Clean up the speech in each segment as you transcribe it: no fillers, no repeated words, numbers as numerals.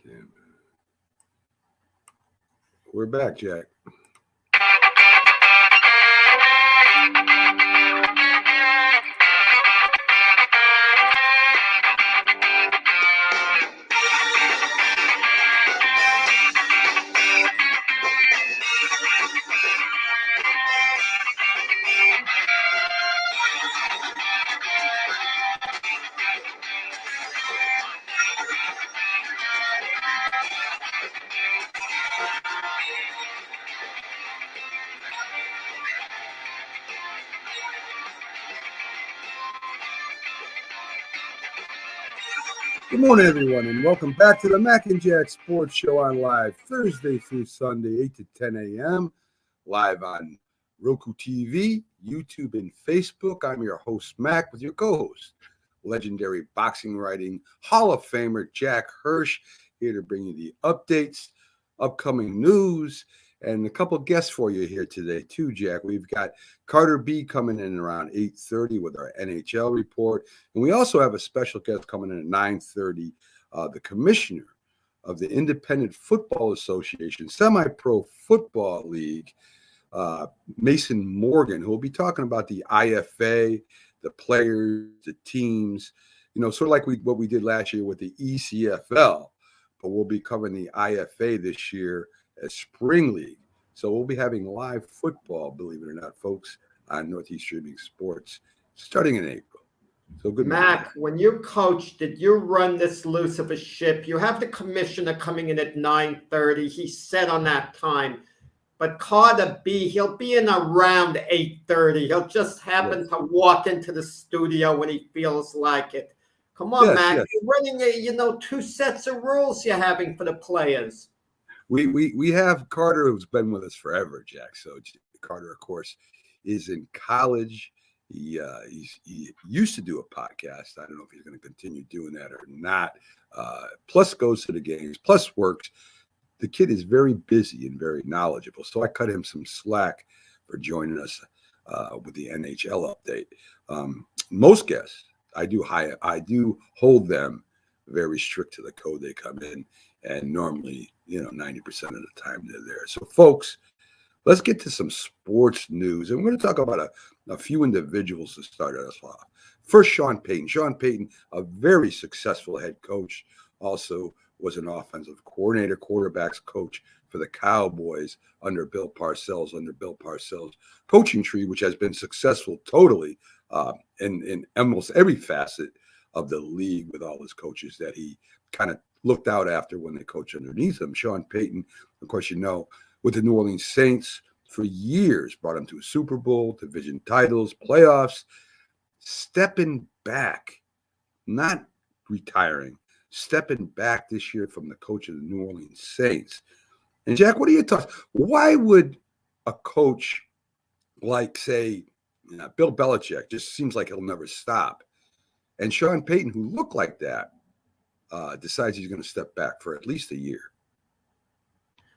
Damn. We're back, Jack. Good morning, everyone, and welcome back to the Mac and Jack Sports Show on live Thursday through Sunday, 8 to 10 a.m., live on Roku TV, YouTube, and Facebook. I'm your host, Mac, with your co-host, legendary boxing writing Hall of Famer Jack Hirsch, here to bring you the updates, upcoming news, and a couple guests for you here today, too, Jack. We've got Carter B coming in around 8:30 with our NHL report. And we also have a special guest coming in at 9:30, the commissioner of the Independent Football Association, Semi-Pro Football League, Mason Morgan, who will be talking about the IFA, the players, the teams, sort of like what we did last year with the ECFL. But we'll be covering the IFA this year as Spring League. So we'll be having live football, believe it or not, folks, on Northeast Streaming Sports starting in April. So good Mac, when you coach, did you run this loose of a ship? You have the commissioner coming in at 9:30. He's set on that time. But Carter B, he'll be in around 8:30. He'll just happen to walk into the studio when he feels like it. Come on, Mac. Yes. You're running two sets of rules you're having for the players. We have Carter, who's been with us forever, Jack. So Carter, of course, is in college. He used to do a podcast. I don't know if he's going to continue doing that or not. Plus goes to the games, plus works. The kid is very busy and very knowledgeable. So I cut him some slack for joining us with the NHL update. Most guests, I do hold them very strict to the code they come in. And normally, 90% of the time they're there. So, folks, let's get to some sports news. And we're going to talk about a few individuals to start us off. First, Sean Payton. Sean Payton, a very successful head coach, also was an offensive coordinator, quarterbacks coach for the Cowboys under Bill Parcells' coaching tree, which has been successful totally in almost every facet of the league with all his coaches that he kind of looked out after when they coached underneath him. Sean Payton, of course, with the New Orleans Saints for years, brought him to a Super Bowl, division titles, playoffs, stepping back, not retiring, stepping back this year from the coach of the New Orleans Saints. And Jack, what are your thoughts? Why would a coach like, say, Bill Belichick, just seems like he'll never stop, and Sean Payton, who looked like that, decides he's going to step back for at least a year?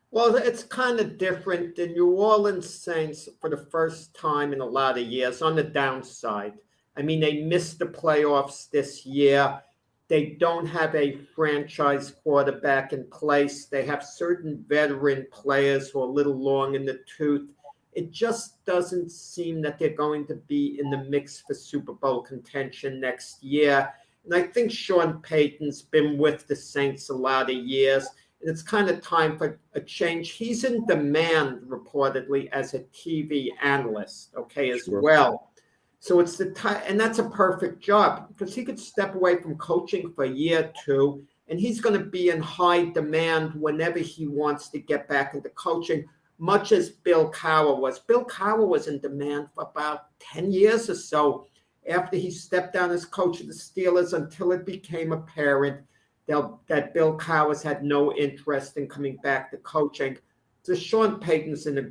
Well, it's kind of different. The New Orleans Saints, for the first time in a lot of years, on the downside. I mean, they missed the playoffs this year. They don't have a franchise quarterback in place. They have certain veteran players who are a little long in the tooth. It just doesn't seem that they're going to be in the mix for Super Bowl contention next year. And I think Sean Payton's been with the Saints a lot of years, and it's kind of time for a change. He's in demand, reportedly, as a TV analyst, as well. So it's the time, and that's a perfect job because he could step away from coaching for a year or two, and he's going to be in high demand whenever he wants to get back into coaching, much as Bill Cowher was. Bill Cowher was in demand for about 10 years or so after he stepped down as coach of the Steelers until it became apparent that Bill Cowher had no interest in coming back to coaching. So Sean Payton's in a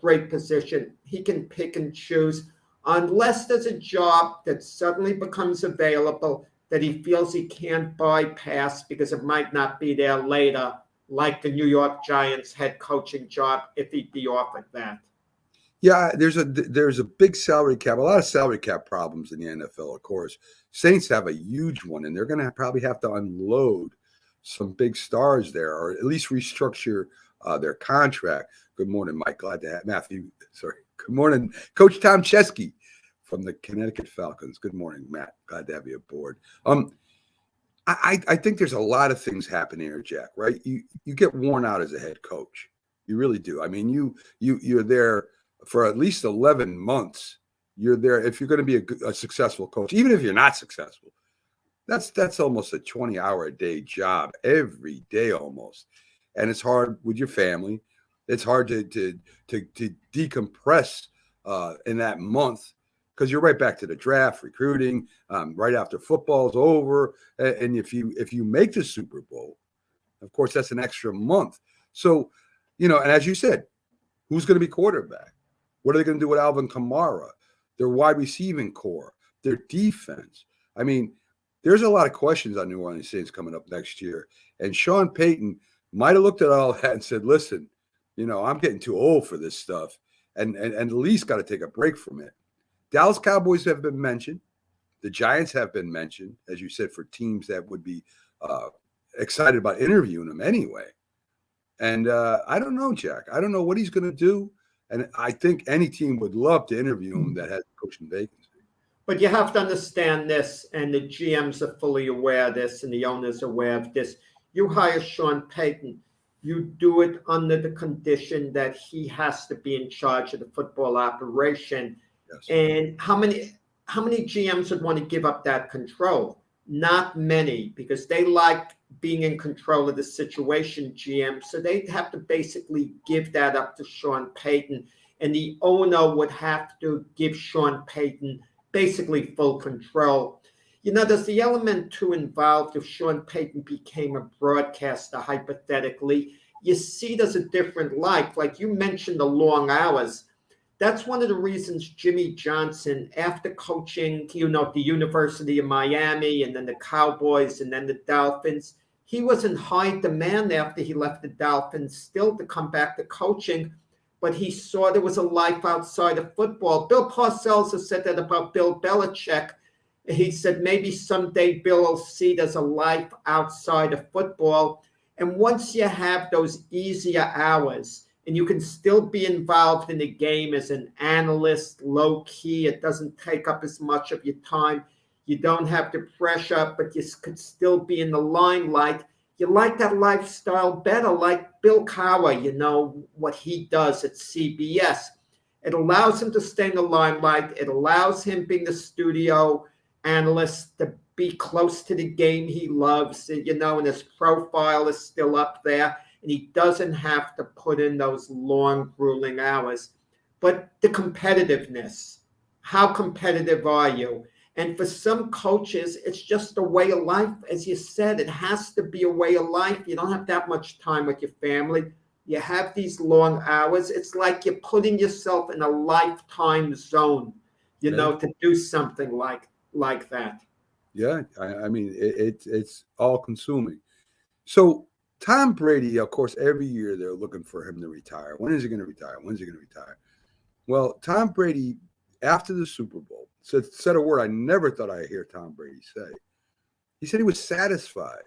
great position. He can pick and choose unless there's a job that suddenly becomes available that he feels he can't bypass because it might not be there later, like the New York Giants head coaching job, if he'd be offered that. Yeah, there's a big salary cap, a lot of salary cap problems in the NFL, of course. Saints have a huge one, and they're going to probably have to unload some big stars there, or at least restructure their contract. Good morning, Mike. Glad to have Matthew. Sorry. Good morning, Coach Tom Chesky from the Connecticut Falcons. Good morning, Matt. Glad to have you aboard. I think there's a lot of things happening here, Jack. Right? You get worn out as a head coach. You really do. I mean, you're there for at least 11 months. You're there if you're going to be a successful coach, even if you're not successful. That's almost a 20-hour-a-day job every day almost, and it's hard with your family. It's hard to decompress in that month because you're right back to the draft, recruiting, right after football's over, and if you make the Super Bowl, of course that's an extra month. So, and as you said, who's going to be quarterback? What are they going to do with Alvin Kamara? Their wide receiving core, their defense. I mean, there's a lot of questions on New Orleans Saints coming up next year. And Sean Payton might have looked at all that and said, listen, I'm getting too old for this stuff and at least got to take a break from it. Dallas Cowboys have been mentioned. The Giants have been mentioned, as you said, for teams that would be excited about interviewing him anyway. And I don't know, Jack. I don't know what he's going to do. And I think any team would love to interview him that has coaching vacancy. But you have to understand this, and the GMs are fully aware of this, and the owners are aware of this. You hire Sean Payton, you do it under the condition that he has to be in charge of the football operation. Yes. And how many GMs would want to give up that control? Not many, because they like being in control of the situation, GM. So they'd have to basically give that up to Sean Payton, and the owner would have to give Sean Payton basically full control. There's the element too involved. If Sean Payton became a broadcaster, hypothetically, you see there's a different life. Like you mentioned, the long hours. That's one of the reasons Jimmy Johnson, after coaching, the University of Miami and then the Cowboys and then the Dolphins, he was in high demand after he left the Dolphins still to come back to coaching. But he saw there was a life outside of football. Bill Parcells has said that about Bill Belichick. He said maybe someday Bill will see there's a life outside of football. And once you have those easier hours and you can still be involved in the game as an analyst, low key, it doesn't take up as much of your time. You don't have the pressure, but you could still be in the limelight. You like that lifestyle better, like Bill Cowher, what he does at CBS. It allows him to stay in the limelight. It allows him, being the studio analyst, to be close to the game he loves, and his profile is still up there, and he doesn't have to put in those long, grueling hours. But the competitiveness, how competitive are you? And for some coaches, it's just a way of life. As you said, it has to be a way of life. You don't have that much time with your family. You have these long hours. It's like you're putting yourself in a lifetime zone, to do something like that. Yeah, I mean, it's all consuming. So Tom Brady, of course, every year they're looking for him to retire. When is he going to retire? When's he going to retire? Well, Tom Brady, after the Super Bowl, said a word I never thought I'd hear Tom Brady say. He said he was satisfied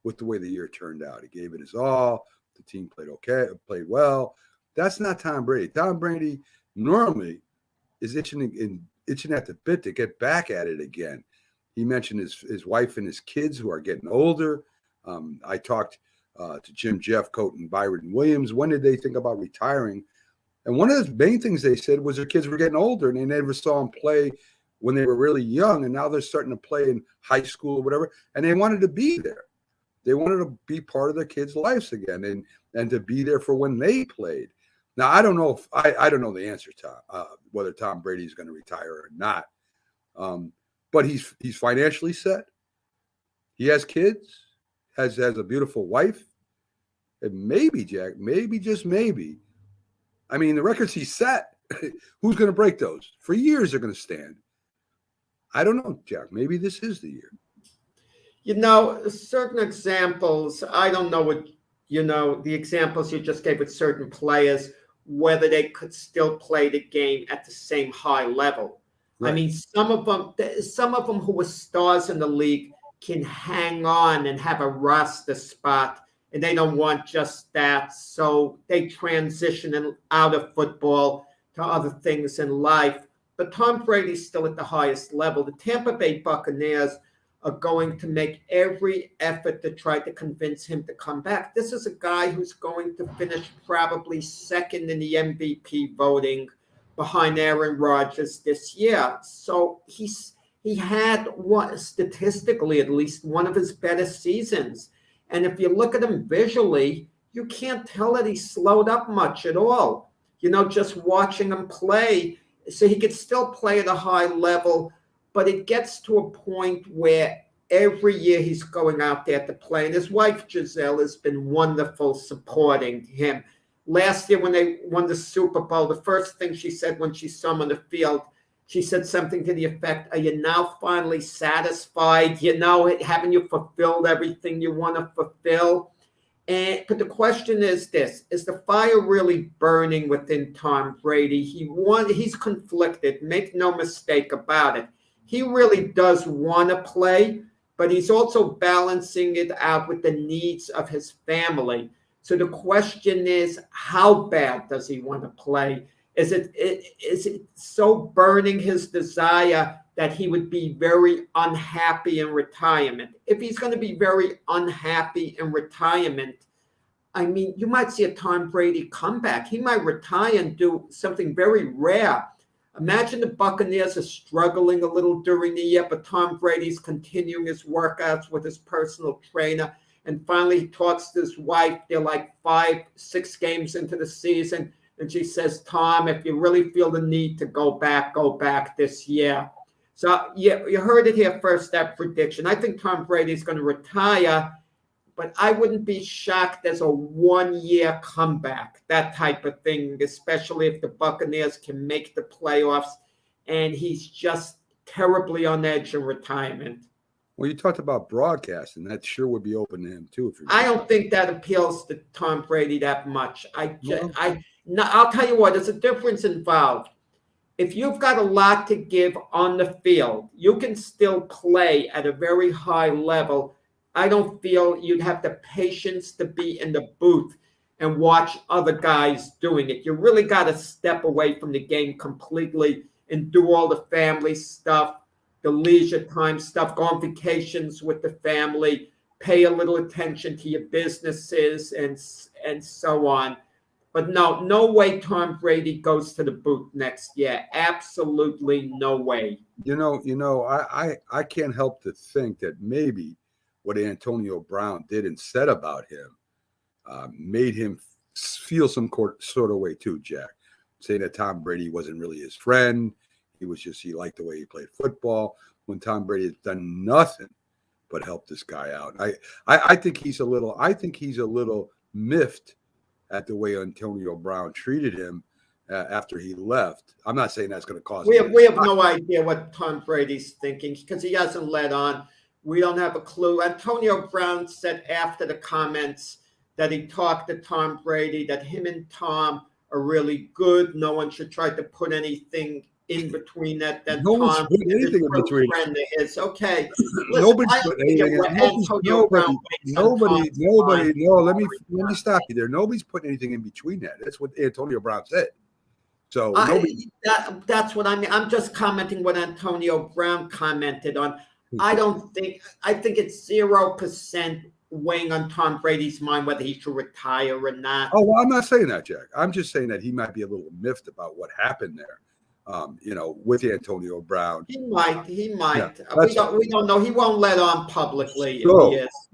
with the way the year turned out. He gave it his all. The team played okay, played well. That's not Tom Brady. Tom Brady normally is itching at the bit to get back at it again. He mentioned his wife and his kids who are getting older. I talked to Jim Jeffcoat and Byron Williams. When did they think about retiring? And one of the main things they said was their kids were getting older and they never saw them play when they were really young. And now they're starting to play in high school or whatever. And they wanted to be there. They wanted to be part of their kids' lives again and to be there for when they played. Now, I don't know I don't know the answer to whether Tom Brady is going to retire or not. But he's financially set. He has kids, has a beautiful wife. And maybe, Jack, maybe, just maybe, I mean, the records he set, who's going to break those? For years, they're going to stand. I don't know, Jack. Maybe this is the year. Certain examples, I don't know what, the examples you just gave with certain players, whether they could still play the game at the same high level. Right. I mean, some of them who were stars in the league can hang on and have a roster spot, and they don't want just that. So they transition out of football to other things in life. But Tom Brady's still at the highest level. The Tampa Bay Buccaneers are going to make every effort to try to convince him to come back. This is a guy who's going to finish probably second in the MVP voting behind Aaron Rodgers this year. So he had one, statistically at least, one of his better seasons. And if you look at him visually, you can't tell that he slowed up much at all. Just watching him play, so he could still play at a high level, but it gets to a point where every year he's going out there to play. And his wife, Giselle, has been wonderful supporting him. Last year when they won the Super Bowl, the first thing she said when she saw him on the field, she said something to the effect, "Are you now finally satisfied? Haven't you fulfilled everything you want to fulfill?" But the question is this: is the fire really burning within Tom Brady? He's conflicted. Make no mistake about it. He really does want to play, but he's also balancing it out with the needs of his family. So the question is, how bad does he want to play? Is it so burning his desire that he would be very unhappy in retirement? If he's going to be very unhappy in retirement, I mean, you might see a Tom Brady comeback. He might retire and do something very rare. Imagine the Buccaneers are struggling a little during the year, but Tom Brady's continuing his workouts with his personal trainer. And finally, he talks to his wife. They're like 5-6 games into the season. And she says, "Tom, if you really feel the need to go back this year." So yeah, you heard it here first, that prediction. I think Tom Brady's going to retire, but I wouldn't be shocked as a 1-year comeback, that type of thing, especially if the Buccaneers can make the playoffs and he's just terribly on edge in retirement. Well, you talked about broadcasting. That sure would be open to him too. I don't think that appeals to Tom Brady that much. I'll tell you what, there's a difference involved. If you've got a lot to give on the field, you can still play at a very high level. I don't feel you'd have the patience to be in the booth and watch other guys doing it. You really got to step away from the game completely and do all the family stuff, the leisure time stuff, go on vacations with the family, pay a little attention to your businesses and so on. But no way Tom Brady goes to the booth next year. Absolutely no way. I can't help to think that maybe what Antonio Brown did and said about him made him feel some sort of way too, Jack. Saying that Tom Brady wasn't really his friend. He liked the way he played football, when Tom Brady has done nothing but help this guy out. I think he's a little miffed at the way Antonio Brown treated him after he left. I'm not saying that's going to cause. We have no idea what Tom Brady's thinking because he hasn't let on. We don't have a clue. Antonio Brown said after the comments that he talked to Tom Brady, that him and Tom are really good. No one should try to put anything in between that. That no Tom is anything in between. Friend of his. Okay. Nobody's put anything. Nobody. No, let me stop you there. Nobody's putting anything in between that. That's what Antonio Brown said. So that's what I mean. I'm just commenting what Antonio Brown commented on. I think it's 0% weighing on Tom Brady's mind whether he should retire or not. Oh, well, I'm not saying that, Jack. I'm just saying that he might be a little miffed about what happened there, with Antonio Brown. He might. Yeah, we don't know. He won't let on publicly.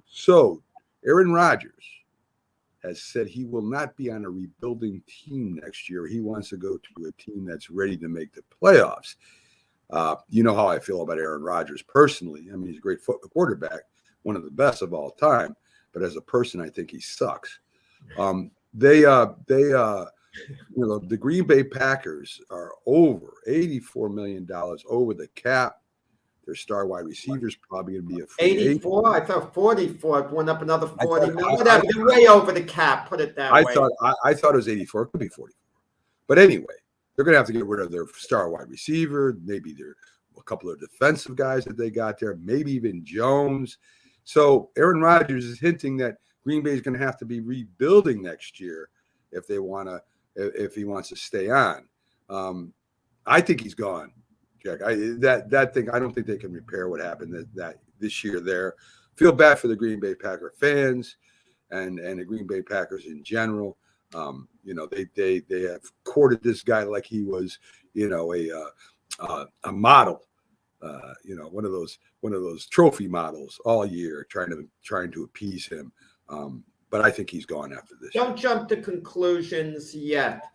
So Aaron Rodgers has said he will not be on a rebuilding team next year. He wants to go to a team that's ready to make the playoffs. You know how I feel about Aaron Rodgers personally. I mean, he's a great quarterback, one of the best of all time. But as a person, I think he sucks. The Green Bay Packers are over $84 million over the cap. Their star wide receivers probably going to be a free 84. I thought 44. It went up another 40. Whatever. They're way over the cap. Put it that way. I thought it was 84. It could be 44. But anyway, they're going to have to get rid of their star wide receiver, maybe their a couple of defensive guys that they got there, maybe even Jones. So Aaron Rodgers is hinting that Green Bay is going to have to be rebuilding next year if he wants to stay on. I think he's gone, Jack. That thing, I don't think they can repair what happened that this year there. Feel bad for the Green Bay Packer fans and the Green Bay Packers in general. They have courted this guy like he was, a model, one of those trophy models all year, trying to appease him. But I think he's gone after this. Don't jump to conclusions yet.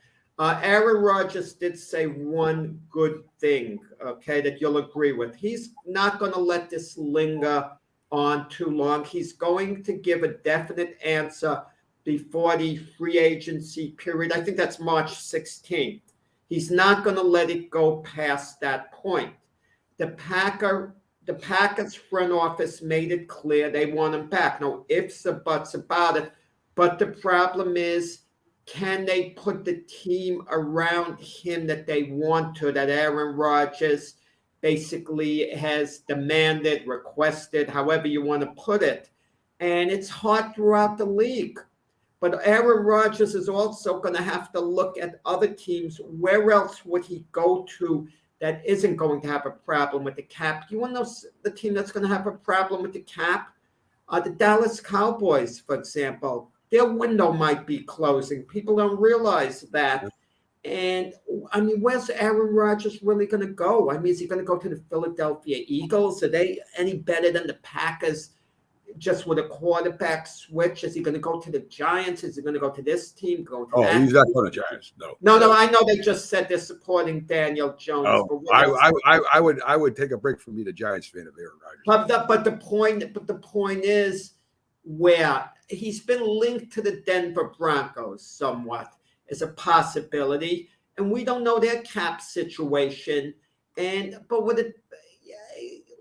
Aaron Rodgers did say one good thing, okay, that you'll agree with. He's not going to let this linger on too long. He's going to give a definite answer before the free agency period. I think that's March 16th. He's not going to let it go past that point. The Packers front office made it clear they want him back. No ifs or buts about it. But the problem is, can they put the team around him that they want to, that Aaron Rodgers basically has demanded, requested, however you want to put it? And it's hard throughout the league. But Aaron Rodgers is also going to have to look at other teams. Where else would he go to that isn't going to have a problem with the cap? You want to know the team that's going to have a problem with the cap? The Dallas Cowboys, for example. Their window might be closing. People don't realize that. And, I mean, where's Aaron Rodgers really going to go? I mean, is he going to go to the Philadelphia Eagles? Are they any better than the Packers just with a quarterback switch? Is he going to go to the Giants? Is he going to go to this team? He's not going to Giants. No. I know they just said they're supporting Daniel Jones. Oh, I would take a break from being a Giants fan of Aaron Rodgers. But the point is, where he's been linked to the Denver Broncos somewhat as a possibility, and we don't know their cap situation. But would it?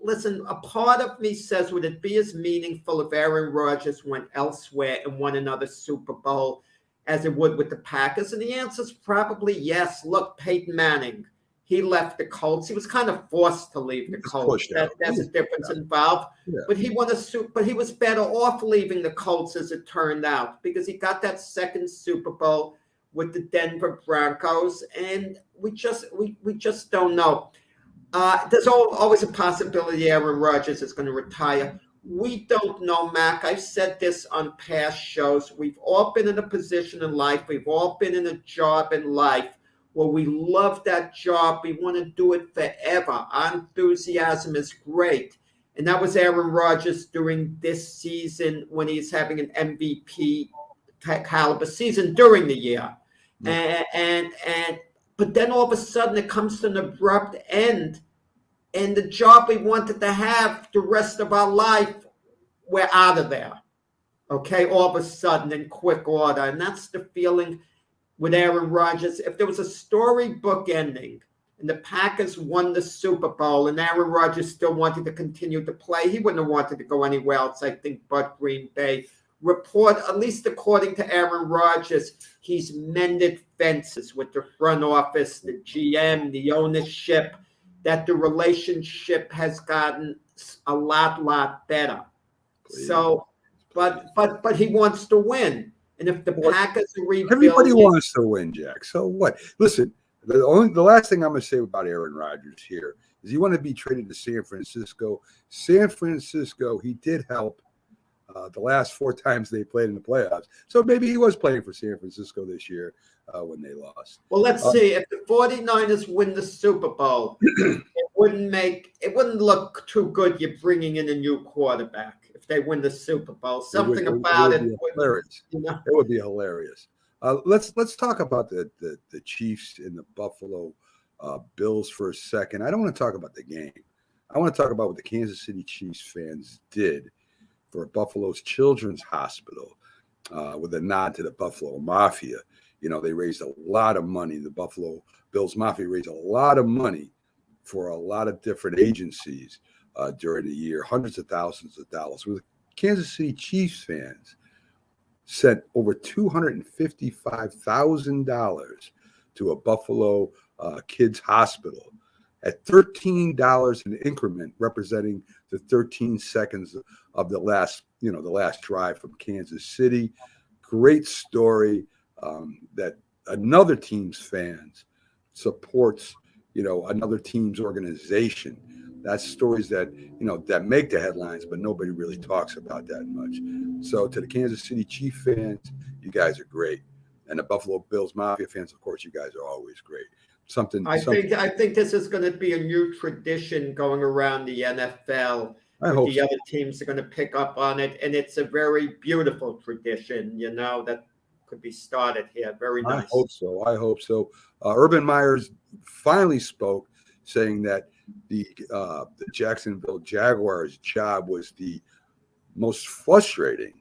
Listen, a part of me says, would it be as meaningful if Aaron Rodgers went elsewhere and won another Super Bowl as it would with the Packers? And the answer is probably yes. Look, Peyton Manning, he left the Colts. He was kind of forced to leave the Colts. There's a difference involved. Yeah. But he won but he was better off leaving the Colts, as it turned out, because he got that second Super Bowl with the Denver Broncos, and we just don't know. There's always a possibility Aaron Rodgers is going to retire. We don't know, Mac. I've said this on past shows. We've all been in a position in life. We've all been in a job in life where we love that job. We want to do it forever. Our enthusiasm is great. And that was Aaron Rodgers during this season when he's having an MVP caliber season during the year. Mm-hmm. But then all of a sudden it comes to an abrupt end. And the job we wanted to have the rest of our life, we're out of there. Okay, all of a sudden in quick order. And that's the feeling with Aaron Rodgers. If there was a storybook ending and the Packers won the Super Bowl and Aaron Rodgers still wanted to continue to play, he wouldn't have wanted to go anywhere else, I think, but Green Bay. At least according to Aaron Rodgers, he's mended fences with the front office, the GM, the ownership, that the relationship has gotten a lot better. Please. So, but he wants to win. And if the Packers are rebuilding, everybody wants to win, Jack. So what? Listen, the last thing I'm going to say about Aaron Rodgers here is he wanted to be traded to San Francisco. San Francisco, he did help the last 4 times they played in the playoffs. So maybe he was playing for San Francisco this year when they lost. Well, let's see. If the 49ers win the Super Bowl, it wouldn't look too good. You're bringing in a new quarterback. If they win the Super Bowl, something about it would be hilarious. It would be hilarious. Let's talk about the Chiefs and the Buffalo Bills for a second. I don't want to talk about the game. I want to talk about what the Kansas City Chiefs fans did for Buffalo's Children's Hospital with a nod to the Buffalo Mafia. You know, they raised a lot of money. The Buffalo Bills Mafia raised a lot of money for a lot of different agencies during the year, hundreds of thousands of dollars. With Kansas City Chiefs fans sent over $255,000 to a Buffalo kids hospital at $13 an increment, representing the 13 seconds of the last drive from Kansas City. Great story that another team's fans supports, another team's organization. That's stories that, that make the headlines, but nobody really talks about that much. So to the Kansas City Chief fans, you guys are great. And the Buffalo Bills Mafia fans, of course, you guys are always great. I think this is going to be a new tradition going around the NFL. The other teams are going to pick up on it, and it's a very beautiful tradition, that could be started here. Very nice. I hope so. Urban Meyers finally spoke, saying that the Jacksonville Jaguars job was the most frustrating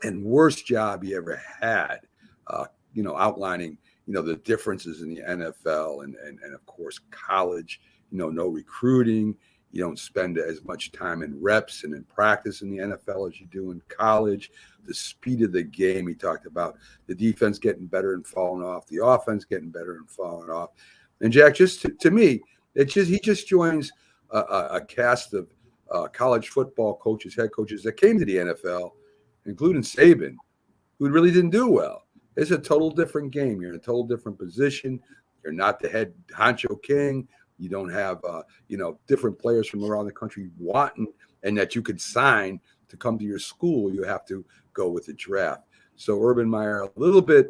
and worst job he ever had. Outlining the differences in the NFL and of course college. No recruiting. You don't spend as much time in reps and in practice in the NFL as you do in college. The speed of the game, he talked about the defense getting better and falling off, the offense getting better and falling off. And Jack, just to me, he just joins a cast of college football coaches, head coaches that came to the NFL, including Saban, who really didn't do well. It's a total different game. You're in a total different position. You're not the head honcho king. You don't have, different players from around the country wanting and that you could sign to come to your school. You have to go with the draft. So Urban Meyer, a little bit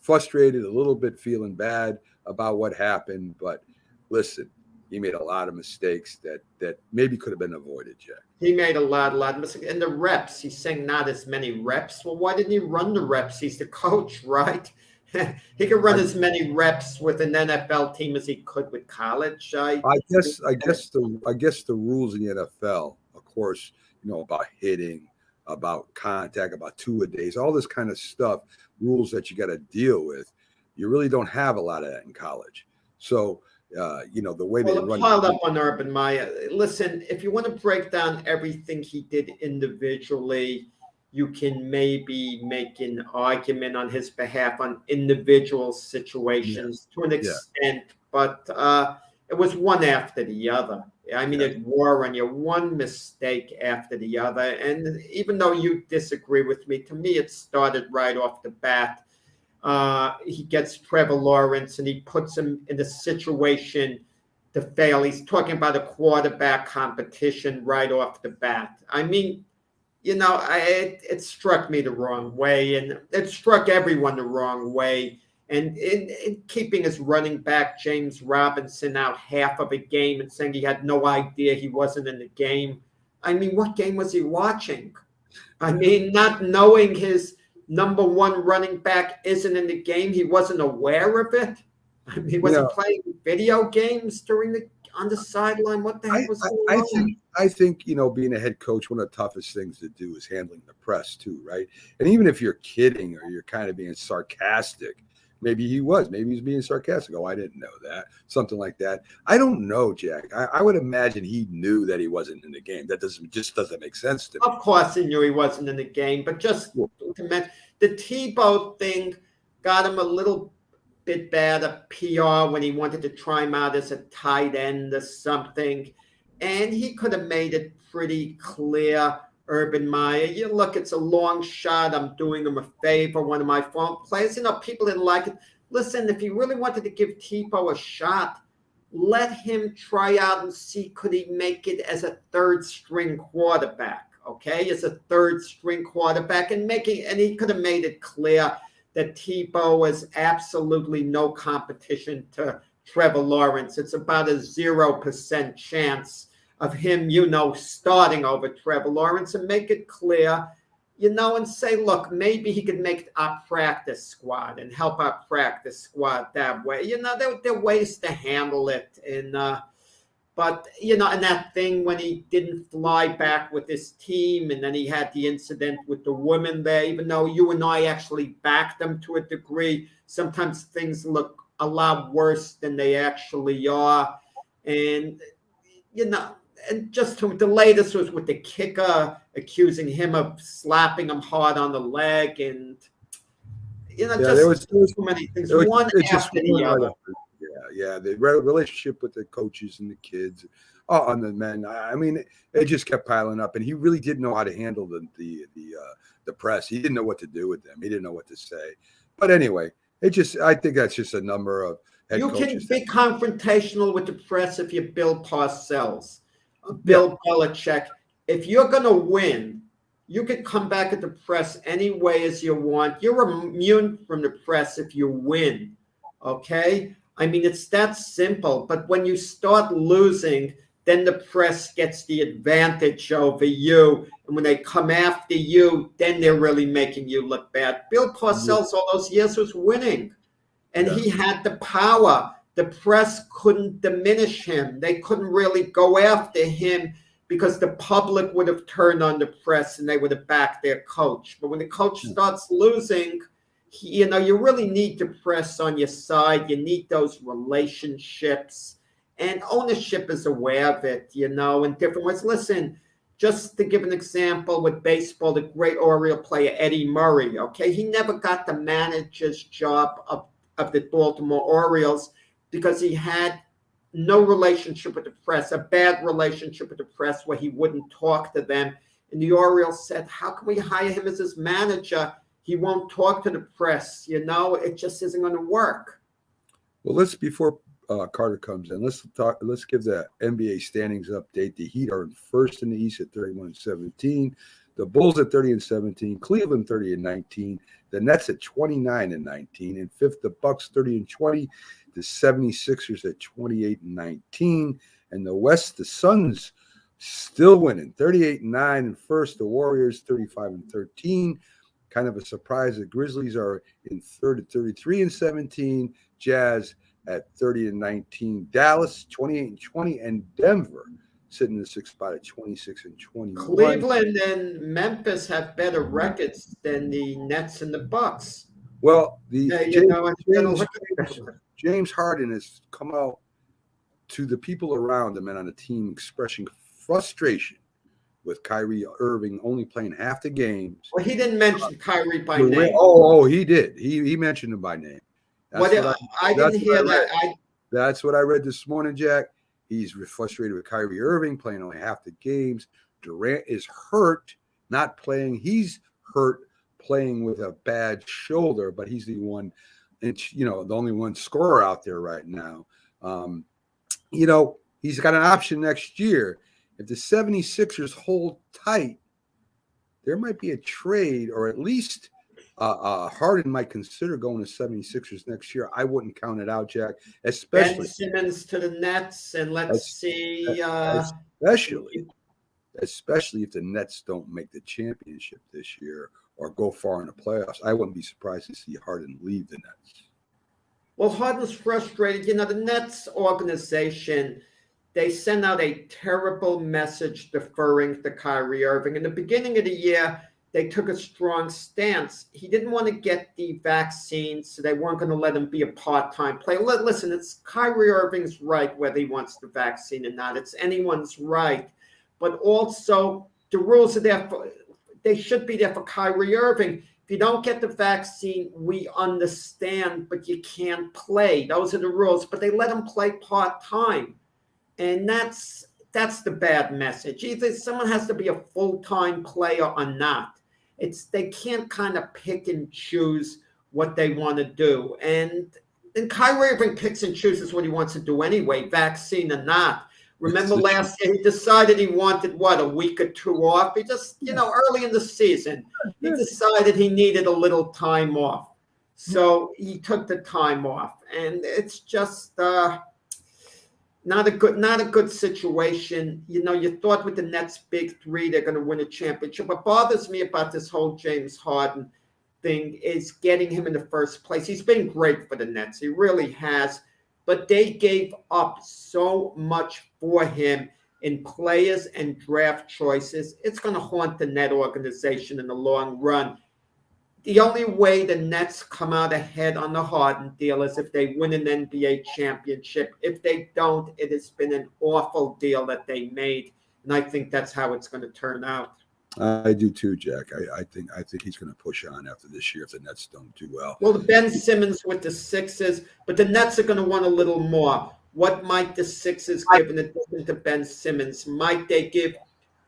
frustrated, a little bit feeling bad about what happened. But listen, he made a lot of mistakes that maybe could have been avoided, Jack. He made a lot of mistakes. And the reps, he's saying not as many reps. Well, why didn't he run the reps? He's the coach, right? He could run as many reps with an NFL team as he could with college. I guess the rules in the NFL, of course, about hitting, about contact, about two-a-days, all this kind of stuff, rules that you got to deal with. You really don't have a lot of that in college. So, the way they run. Piled up on Urban Meyer. Listen, if you want to break down everything he did individually, you can maybe make an argument on his behalf on individual situations to an extent, but it was one after the other. I mean, it wore on you, one mistake after the other. And even though you disagree with me, to me, it started right off the bat. He gets Trevor Lawrence and he puts him in the situation to fail. He's talking about a quarterback competition right off the bat. I mean, it struck me the wrong way, and it struck everyone the wrong way. And in keeping his running back, James Robinson, out half of a game and saying he had no idea he wasn't in the game. I mean, what game was he watching? I mean, not knowing his number one running back isn't in the game. He wasn't aware of it. I mean, was he playing video games on the sideline? What the heck was going on? I think, being a head coach, one of the toughest things to do is handling the press too, right? And even if you're kidding or you're kind of being sarcastic, maybe he's being sarcastic. Oh, I didn't know that. Something like that. I don't know, Jack. I would imagine he knew that he wasn't in the game. That doesn't make sense to me. Of course he knew he wasn't in the game, but just to mention, the Tebow thing got him a little bit bad at PR when he wanted to try him out as a tight end or something. And he could have made it pretty clear, Urban Meyer. Look, it's a long shot. I'm doing him a favor. One of my former players, people didn't like it. Listen, if he really wanted to give Tebow a shot, let him try out and see could he make it as a third-string quarterback, okay? As a third-string quarterback and he could have made it clear that Tebow was absolutely no competition to Trevor Lawrence. It's about a 0% chance of him, starting over Trevor Lawrence, and make it clear, and say, look, maybe he could make our practice squad and help our practice squad that way. There are ways to handle it. But and that thing when he didn't fly back with his team, and then he had the incident with the women there, even though you and I actually backed them to a degree, sometimes things look a lot worse than they actually are. And, and just the latest was with the kicker accusing him of slapping him hard on the leg. And, there was too many things, one after the other. Yeah. The relationship with the coaches and the kids, on the men. I mean, it just kept piling up, and he really didn't know how to handle the press. He didn't know what to do with them. He didn't know what to say. But anyway, I think that's just a number of head You coaches. can be confrontational with the press if you're Bill Parcells, Bill Belichick. If you're going to win, you can come back at the press any way as you want. You're immune from the press if you win, okay? I mean, it's that simple. But when you start losing, then the press gets the advantage over you. And when they come after you, then they're really making you look bad. Bill Parcells all those years was winning. And he had the power. The press couldn't diminish him. They couldn't really go after him because the public would have turned on the press and they would have backed their coach. But when the coach starts losing, you really need the press on your side. You need those relationships. And ownership is aware of it, in different ways. Listen, just to give an example with baseball, the great Oriole player Eddie Murray, okay? He never got the manager's job of the Baltimore Orioles because he had no relationship with the press, a bad relationship with the press where he wouldn't talk to them. And the Orioles said, how can we hire him as his manager? He won't talk to the press. It just isn't going to work. Well, before Carter comes in, let's give the NBA standings update. The Heat are in first in the East at 31-17. The Bulls at 30-17, Cleveland 30-19, the Nets at 29-19, and fifth the Bucks 30-20, the 76ers at 28-19, and the West the Suns still winning 38-9, and first the Warriors 35-13. Kind of a surprise. The Grizzlies are in third at 33-17, Jazz at 30-19, Dallas 28-20, and Denver sitting in the sixth spot at 26-21. Cleveland and Memphis have better records than the Nets and the Bucks. Well, James Harden has come out to the people around him and on the team expressing frustration with Kyrie Irving only playing half the games. Well, he didn't mention Kyrie by name. Oh, he did. He mentioned him by name. I didn't hear that. That's what I read this morning, Jack. He's frustrated with Kyrie Irving playing only half the games. Durant is hurt, not playing. He's hurt playing with a bad shoulder, but he's the one, the only one scorer out there right now. He's got an option next year. If the 76ers hold tight, there might be a trade, or at least Harden might consider going to 76ers next year. I wouldn't count it out, Jack. Especially Ben Simmons to the Nets, and let's see. Especially if the Nets don't make the championship this year or go far in the playoffs. I wouldn't be surprised to see Harden leave the Nets. Well, Harden's frustrated. The Nets organization, they sent out a terrible message deferring to Kyrie Irving. In the beginning of the year, they took a strong stance. He didn't want to get the vaccine, so they weren't going to let him be a part-time player. Listen, it's Kyrie Irving's right whether he wants the vaccine or not. It's anyone's right. But also, the rules are there they should be there for Kyrie Irving. If you don't get the vaccine, we understand, but you can't play. Those are the rules. But they let him play part-time. And that's the bad message. Either someone has to be a full-time player or not. They can't kind of pick and choose what they want to do. And Kyrie Irving picks and chooses what he wants to do anyway, vaccine or not. Remember last year, he decided he wanted, a week or two off? He just, early in the season, he decided he needed a little time off. So he took the time off. And it's just not a good situation. You thought with the Nets' big three, they're going to win a championship. What bothers me about this whole James Harden thing is getting him in the first place. He's been great for the Nets. He really has. But they gave up so much for him in players and draft choices. It's going to haunt the Net organization in the long run. The only way the Nets come out ahead on the Harden deal is if they win an NBA championship. If they don't, it has been an awful deal that they made. And I think that's how it's going to turn out. I do too, Jack. I think he's going to push on after this year if the Nets don't do well. Well, Ben Simmons with the Sixers, but the Nets are going to want a little more. What might the Sixers give in addition to Ben Simmons? Might they give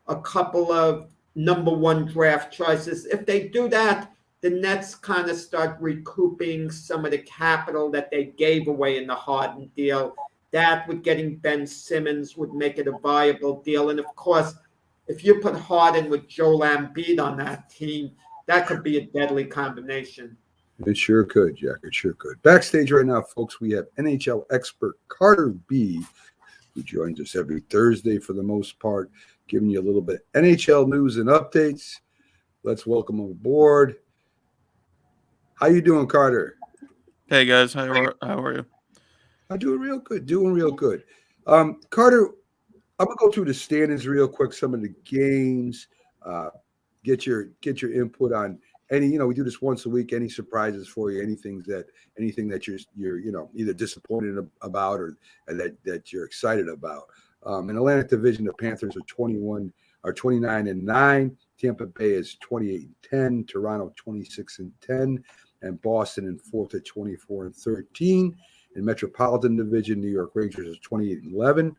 a couple of number one draft choices? If they do that, the Nets kind of start recouping some of the capital that they gave away in the Harden deal. That with getting Ben Simmons would make it a viable deal. And of course, if you put Harden with Joel Embiid on that team, that could be a deadly combination. It sure could, Jack. It sure could. Backstage right now, folks, we have NHL expert Carter B, who joins us every Thursday for the most part, giving you a little bit of NHL news and updates. Let's welcome him aboard. How you doing, Carter? Hey, guys. How are you? I'm doing real good. Carter, I'm gonna go through the standings real quick. Some of the games. Get your input on any. We do this once a week. Any surprises for you? Anything that you're either disappointed about or that you're excited about. In Atlantic Division, the Panthers are 29-9. Tampa Bay is 28-10. Toronto 26-10, and Boston in fourth at 24-13. In Metropolitan Division, New York Rangers is 28-11.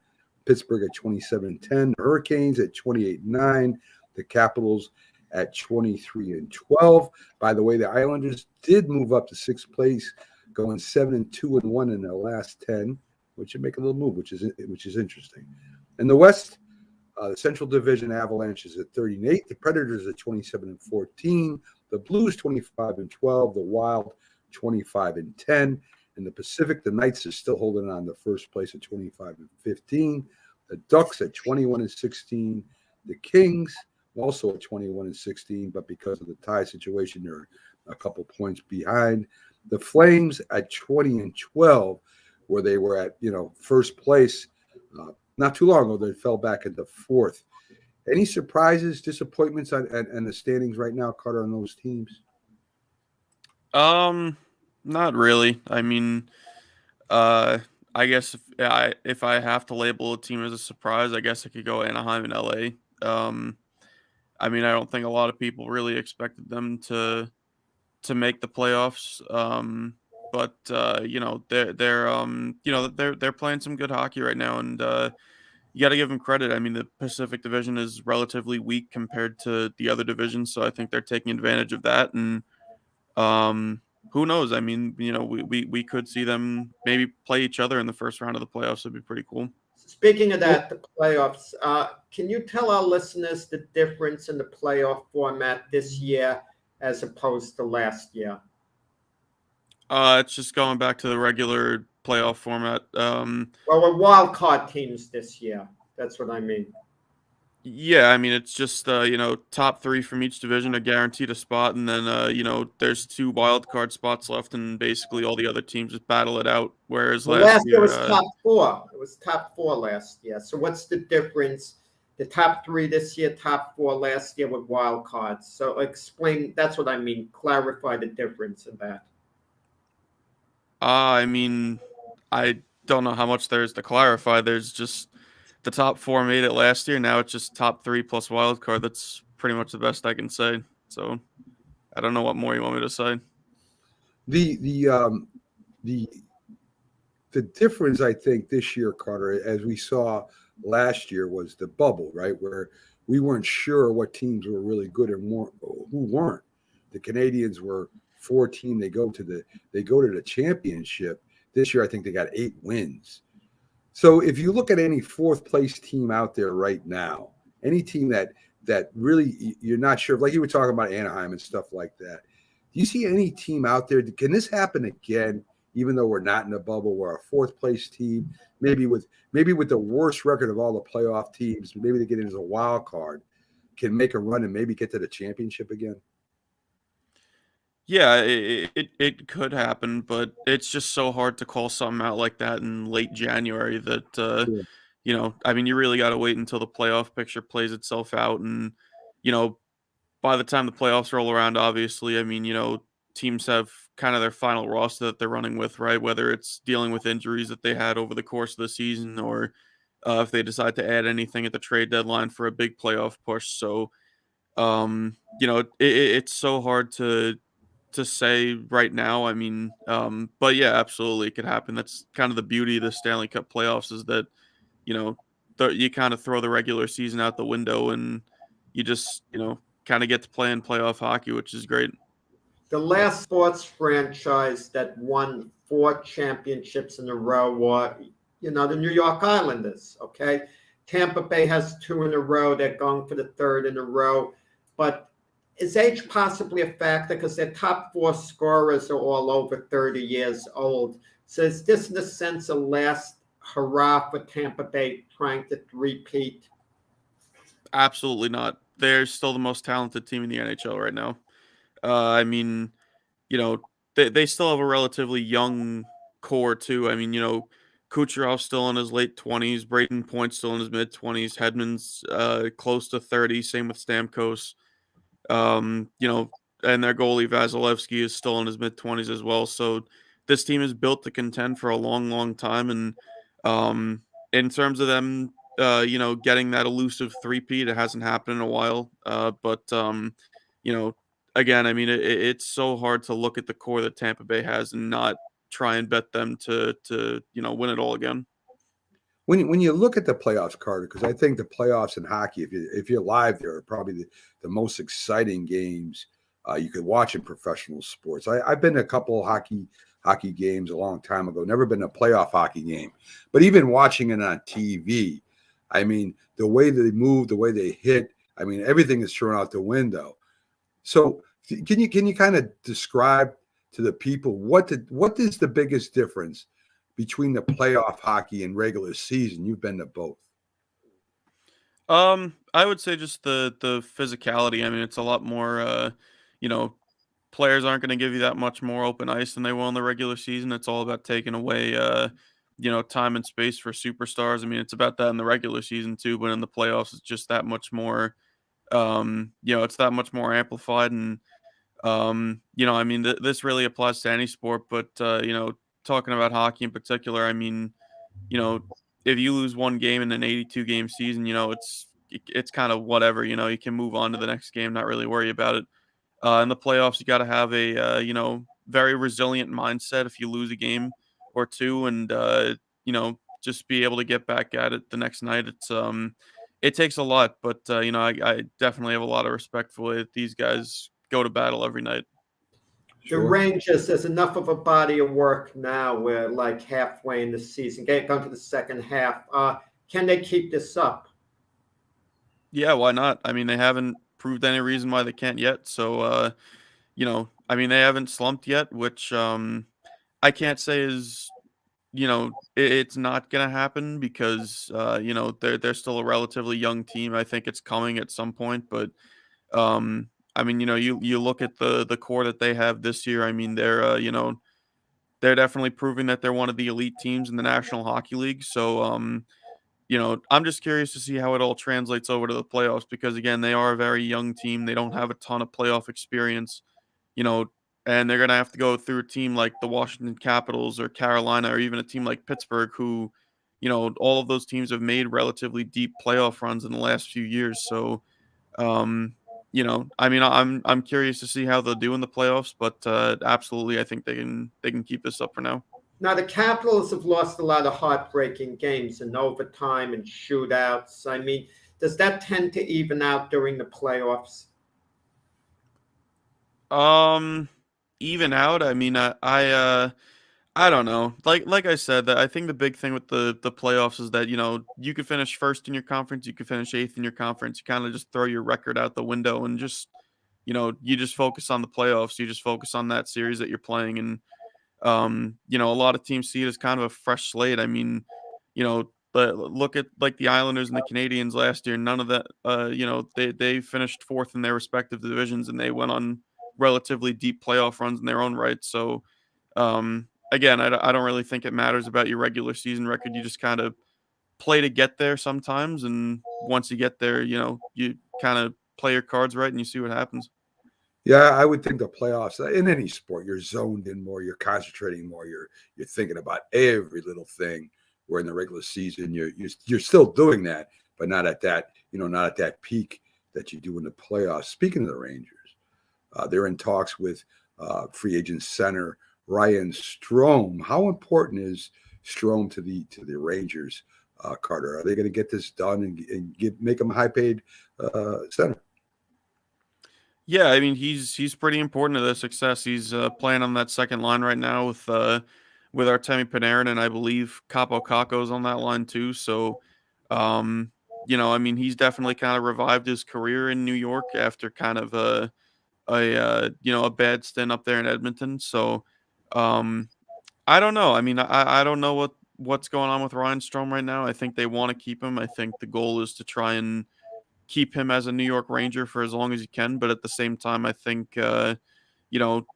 Pittsburgh at 27-10, Hurricanes at 28-9, the Capitals at 23-12. By the way, the Islanders did move up to sixth place, going 7-2-1 in their last 10, which would make a little move, which is interesting. In the West, the Central Division, Avalanche is at 38, the Predators at 27-14, the Blues 25-12, the Wild 25-10. In the Pacific, the Knights are still holding on to first place at 25-15. The Ducks at 21-16. The Kings also at 21-16, but because of the tie situation, they're a couple points behind. The Flames at 20-12, where they were at first place not too long ago. They fell back into fourth. Any surprises, disappointments on the standings right now, Carter, on those teams? Not really. I mean, I guess if I have to label a team as a surprise, I guess I could go Anaheim and LA. I mean, I don't think a lot of people really expected them to make the playoffs. But they're playing some good hockey right now, and you got to give them credit. I mean, the Pacific Division is relatively weak compared to the other divisions, so I think they're taking advantage of that. And who knows? I mean, we could see them maybe play each other in the first round of the playoffs. It'd be pretty cool. Speaking of that, the playoffs, can you tell our listeners the difference in the playoff format this year as opposed to last year? It's just going back to the regular playoff format. Well, we're wild card teams this year. That's what I mean. Yeah, I mean, it's just, top three from each division are guaranteed a spot. And then, there's 2 wild card spots left, and basically all the other teams just battle it out. Whereas last year it was top 4. It was top 4 last year. So what's the difference? The top 3 this year, top 4 last year with wild cards. So explain. That's what I mean. Clarify the difference in that. I mean, I don't know how much there is to clarify. There's just the top 4 made it last year. Now it's just top 3 plus wild card. That's pretty much the best I can say. So I don't know what more you want me to say. The difference, I think, this year, Carter, as we saw last year, was the bubble, right? Where we weren't sure what teams were really good and who weren't. The Canadians were 14. They go to the championship. This year, I think they got 8 wins. So if you look at any fourth place team out there right now, any team that really you're not sure, like you were talking about Anaheim and stuff like that, do you see any team out there? Can this happen again, even though we're not in a bubble, where a fourth place team, maybe with the worst record of all the playoff teams, maybe they get into a wild card, can make a run and maybe get to the championship again? Yeah, it could happen, but it's just so hard to call something out like that in late January that, I mean, you really got to wait until the playoff picture plays itself out. And, by the time the playoffs roll around, obviously, I mean, teams have kind of their final roster that they're running with, right? Whether it's dealing with injuries that they had over the course of the season or if they decide to add anything at the trade deadline for a big playoff push. So, It's so hard to say right now. I mean, but yeah, absolutely, it could happen. That's kind of the beauty of the Stanley Cup playoffs is that you know you kind of throw the regular season out the window and you just kind of get to play in playoff hockey, which is great. The last sports franchise that won 4 championships in a row were, the New York Islanders. Okay, Tampa Bay has 2 in a row. They're going for the 3rd in a row. But is age possibly a factor because their top 4 scorers are all over 30 years old? So is this, in a sense, a last hurrah for Tampa Bay trying to repeat? Absolutely not. They're still the most talented team in the NHL right now. I mean, they still have a relatively young core too. I mean, Kucherov's still in his late 20s, Braden Point's still in his mid 20s, Hedman's close to 30, same with Stamkos. And their goalie Vasilevsky is still in his mid 20s as well. So this team is built to contend for a long, long time. And in terms of them, getting that elusive three-peat, it hasn't happened in a while. You know, again, I mean, it's so hard to look at the core that Tampa Bay has and not try and bet them to win it all again. When you look at the playoffs, Carter, because I think the playoffs in hockey, if you're live there, are probably the most exciting games you could watch in professional sports. I've been to a couple of hockey games a long time ago. Never been to a playoff hockey game, but even watching it on TV, I mean, the way they move, the way they hit, I mean, everything is thrown out the window. So can you kind of describe to the people what is the biggest difference between the playoff hockey and regular season? You've been to both. I would say just the physicality. I mean, it's a lot more. Players aren't going to give you that much more open ice than they will in the regular season. It's all about taking away, time and space for superstars. I mean, it's about that in the regular season too, but in the playoffs, it's just that much more. It's that much more amplified, and I mean, this really applies to any sport, but talking about hockey in particular, I mean, if you lose one game in an 82 game season, it's kind of whatever. You can move on to the next game, not really worry about it. In the playoffs, you got to have a very resilient mindset if you lose a game or two, and just be able to get back at it the next night. It takes a lot, but I definitely have a lot of respect for the way that these guys go to battle every night. The Rangers, there's enough of a body of work now. We're like halfway in the season, going to the second half. Can they keep this up? Yeah, why not? I mean, they haven't proved any reason why they can't yet. So, I mean, they haven't slumped yet, which I can't say is, it's not going to happen because, they're still a relatively young team. I think it's coming at some point, but I mean, you look at the core that they have this year. I mean, they're definitely proving that they're one of the elite teams in the National Hockey League. So, I'm just curious to see how it all translates over to the playoffs because, again, they are a very young team. They don't have a ton of playoff experience, and they're going to have to go through a team like the Washington Capitals or Carolina or even a team like Pittsburgh who, all of those teams have made relatively deep playoff runs in the last few years. So, I mean, I'm curious to see how they'll do in the playoffs, but absolutely, I think they can keep this up for now. Now, the Capitals have lost a lot of heartbreaking games in overtime and shootouts. I mean, does that tend to even out during the playoffs? Even out. I mean, I don't know. Like I said, that I think the big thing with the playoffs is that you could finish first in your conference, you could finish eighth in your conference. You kind of just throw your record out the window and just you just focus on the playoffs. You just focus on that series that you're playing, and a lot of teams see it as kind of a fresh slate. I mean, but look at like the Islanders and the Canadians last year. None of that. They finished fourth in their respective divisions, and they went on relatively deep playoff runs in their own right. So. Again, I don't really think it matters about your regular season record. You just kind of play to get there sometimes, and once you get there, you kind of play your cards right and you see what happens. Yeah, I would think the playoffs in any sport, you're zoned in more, you're concentrating more, you're thinking about every little thing. Where in the regular season, you're still doing that, but not at that not at that peak that you do in the playoffs. Speaking of the Rangers, they're in talks with free agent center Ryan Strome. How important is Strome to the Rangers, Carter? Are they going to get this done and make him a high-paid center? Yeah, I mean he's pretty important to their success. He's playing on that second line right now with Artemi Panarin, and I believe Capo Caco's on that line too. So, I mean he's definitely kind of revived his career in New York after kind of a bad stint up there in Edmonton. So, um, I don't know. I mean, I don't know what's going on with Ryan Strome right now. I think they want to keep him. I think the goal is to try and keep him as a New York Ranger for as long as you can. But at the same time, I think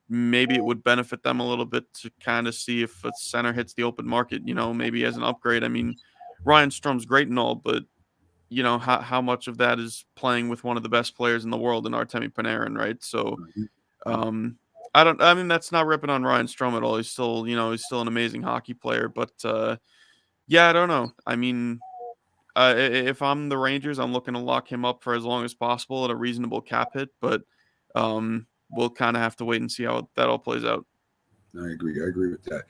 maybe it would benefit them a little bit to kind of see if a center hits the open market. Maybe as an upgrade. I mean, Ryan Strome's great and all, but how much of that is playing with one of the best players in the world in Artemi Panarin, right? So, I mean, that's not ripping on Ryan Strome at all. He's still, he's still an amazing hockey player, but yeah, I don't know. I mean, if I'm the Rangers, I'm looking to lock him up for as long as possible at a reasonable cap hit, but we'll kind of have to wait and see how that all plays out. I agree with that.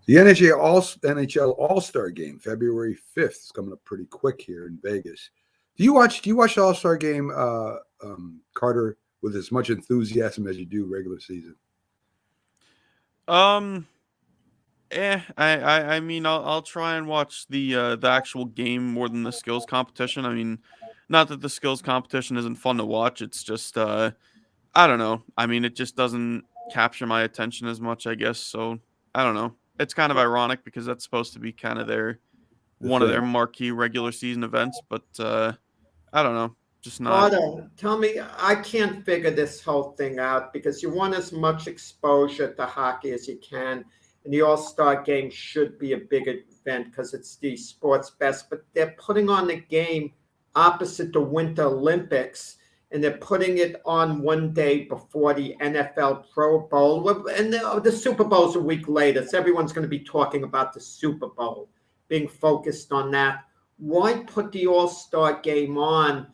The NHL All-Star Game, February 5th, is coming up pretty quick here in Vegas. Do you watch the All-Star Game, Carter, with as much enthusiasm as you do regular season? I mean, I'll try and watch the actual game more than the skills competition. I mean, not that the skills competition isn't fun to watch. It's just I don't know. I mean, it just doesn't capture my attention as much, I guess. So I don't know. It's kind of ironic because that's supposed to be kind of one of their marquee regular season events, but I don't know. Just not. Otto, tell me, I can't figure this whole thing out because you want as much exposure to hockey as you can. And the All-Star Game should be a big event because it's the sport's best. But they're putting on the game opposite the Winter Olympics, and they're putting it on one day before the NFL Pro Bowl. And the Super Bowl's a week later, so everyone's going to be talking about the Super Bowl, being focused on that. Why put the All-Star Game on,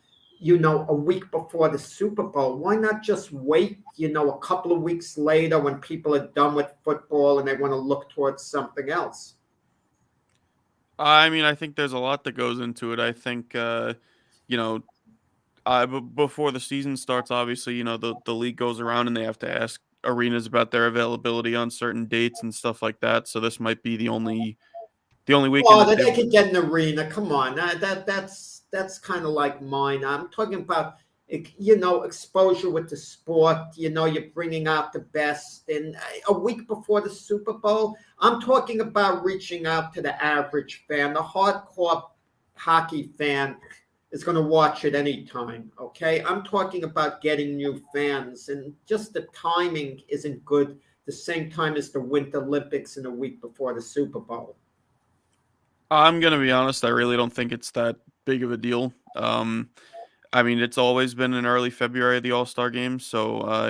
a week before the Super Bowl? Why not just wait, a couple of weeks later when people are done with football and they want to look towards something else? I mean, I think there's a lot that goes into it. I think, before the season starts, obviously, the league goes around and they have to ask arenas about their availability on certain dates and stuff like that. So this might be the only weekend. Oh, that they could get an arena. Come on, that's kind of like mine. I'm talking about exposure with the sport. You're bringing out the best. And a week before the Super Bowl, I'm talking about reaching out to the average fan, the hardcore hockey fan is going to watch it anytime. Okay, I'm talking about getting new fans, and just the timing isn't good. The same time as the Winter Olympics and a week before the Super Bowl. I'm gonna be honest. I really don't think it's that big of a deal. I mean, it's always been in early February, the All-Star Game. So,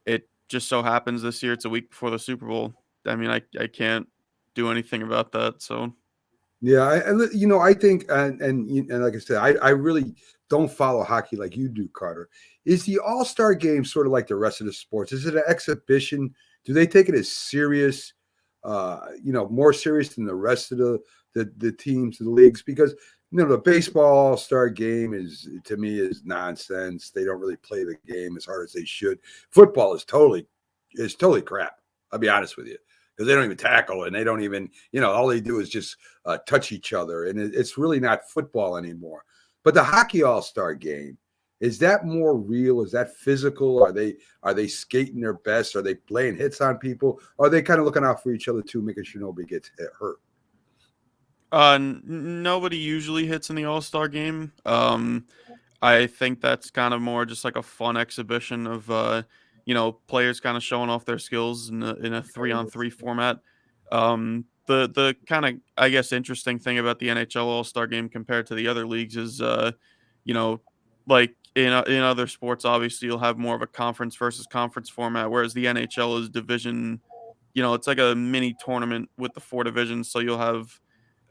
it just so happens this year it's a week before the Super Bowl. I mean, I can't do anything about that. So, yeah, I think, and like I said, I really don't follow hockey like you do, Carter. Is the All-Star Game sort of like the rest of the sports? Is it an exhibition? Do they take it as serious, more serious than the rest of the teams, the leagues? Because the baseball All-Star Game to me is nonsense. They don't really play the game as hard as they should. Football is totally crap. I'll be honest with you, because they don't even tackle and they don't even, all they do is just touch each other, and it's really not football anymore. But the hockey All-Star Game, is that more real? Is that physical? Are they skating their best? Are they playing hits on people? Are they kind of looking out for each other too, making sure nobody gets hurt? Nobody usually hits in the All-Star Game. I think that's kind of more just like a fun exhibition of players kind of showing off their skills in a 3-on-3 format. The kind of, I guess, interesting thing about the NHL All-Star Game compared to the other leagues is like in other sports, obviously you'll have more of a conference versus conference format, whereas the NHL is division. It's like a mini tournament with the 4 divisions, so you'll have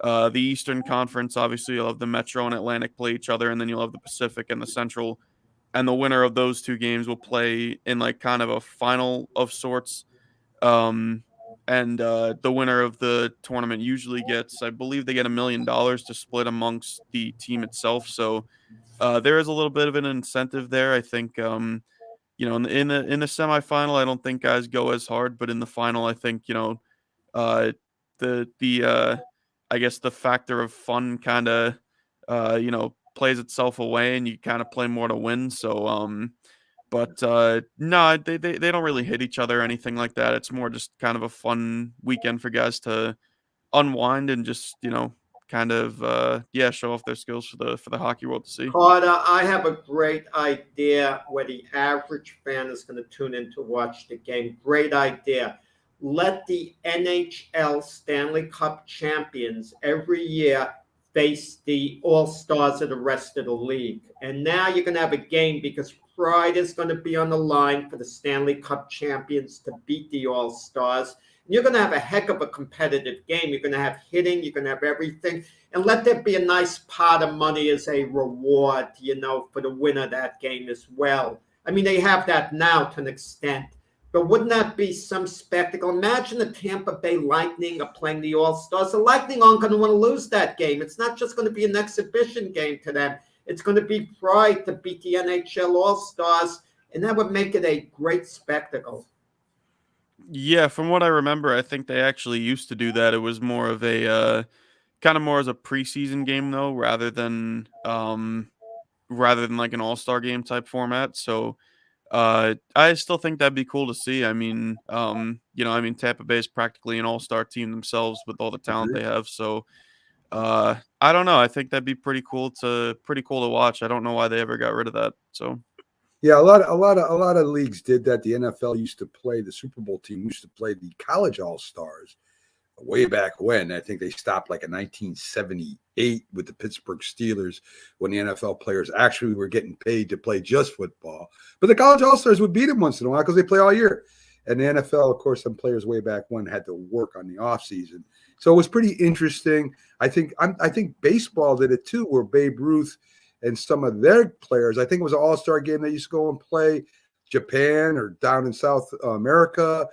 The Eastern Conference, obviously, you'll have the Metro and Atlantic play each other, and then you'll have the Pacific and the Central. And the winner of those two games will play in like kind of a final of sorts. The winner of the tournament usually gets, I believe, they get $1 million to split amongst the team itself. So there is a little bit of an incentive there. I think in the semifinal, I don't think guys go as hard, but in the final, I think uh, the I guess the factor of fun kind of plays itself away, and you kind of play more to win. So no, they don't really hit each other or anything like that. It's more just kind of a fun weekend for guys to unwind and just kind of show off their skills for the hockey world to see. Carter, I have a great idea where the average fan is going to tune in to watch the game. Great idea. Let the NHL Stanley Cup champions every year face the all-stars of the rest of the league. And now you're going to have a game because pride is going to be on the line for the Stanley Cup champions to beat the all-stars. You're going to have a heck of a competitive game. You're going to have hitting. You're going to have everything. And let there be a nice pot of money as a reward, for the winner of that game as well. I mean, they have that now to an extent. But wouldn't that be some spectacle? Imagine the Tampa Bay Lightning are playing the All-Stars. The Lightning aren't going to want to lose that game. It's not just going to be an exhibition game to them. It's going to be pride to beat the NHL All-Stars, and that would make it a great spectacle. Yeah, from what I remember, I think they actually used to do that. It was more of a kind of more as a preseason game though, rather than like an all-star game type format. So I still think that'd be cool to see. I mean, Tampa Bay is practically an all-star team themselves with all the talent they have. So I don't know. I think that'd be pretty cool to watch. I don't know why they ever got rid of that. So yeah, a lot of leagues did that. The NFL used to play, the Super Bowl team used to play the college all-stars way back when. I think they stopped like in 1978 with the Pittsburgh Steelers when the NFL players actually were getting paid to play just football. But the college all-stars would beat them once in a while because they play all year. And the NFL, of course, some players way back when had to work on the offseason. So it was pretty interesting. I think baseball did it too, where Babe Ruth and some of their players, I think it was an all-star game they used to go and play Japan or down in South America.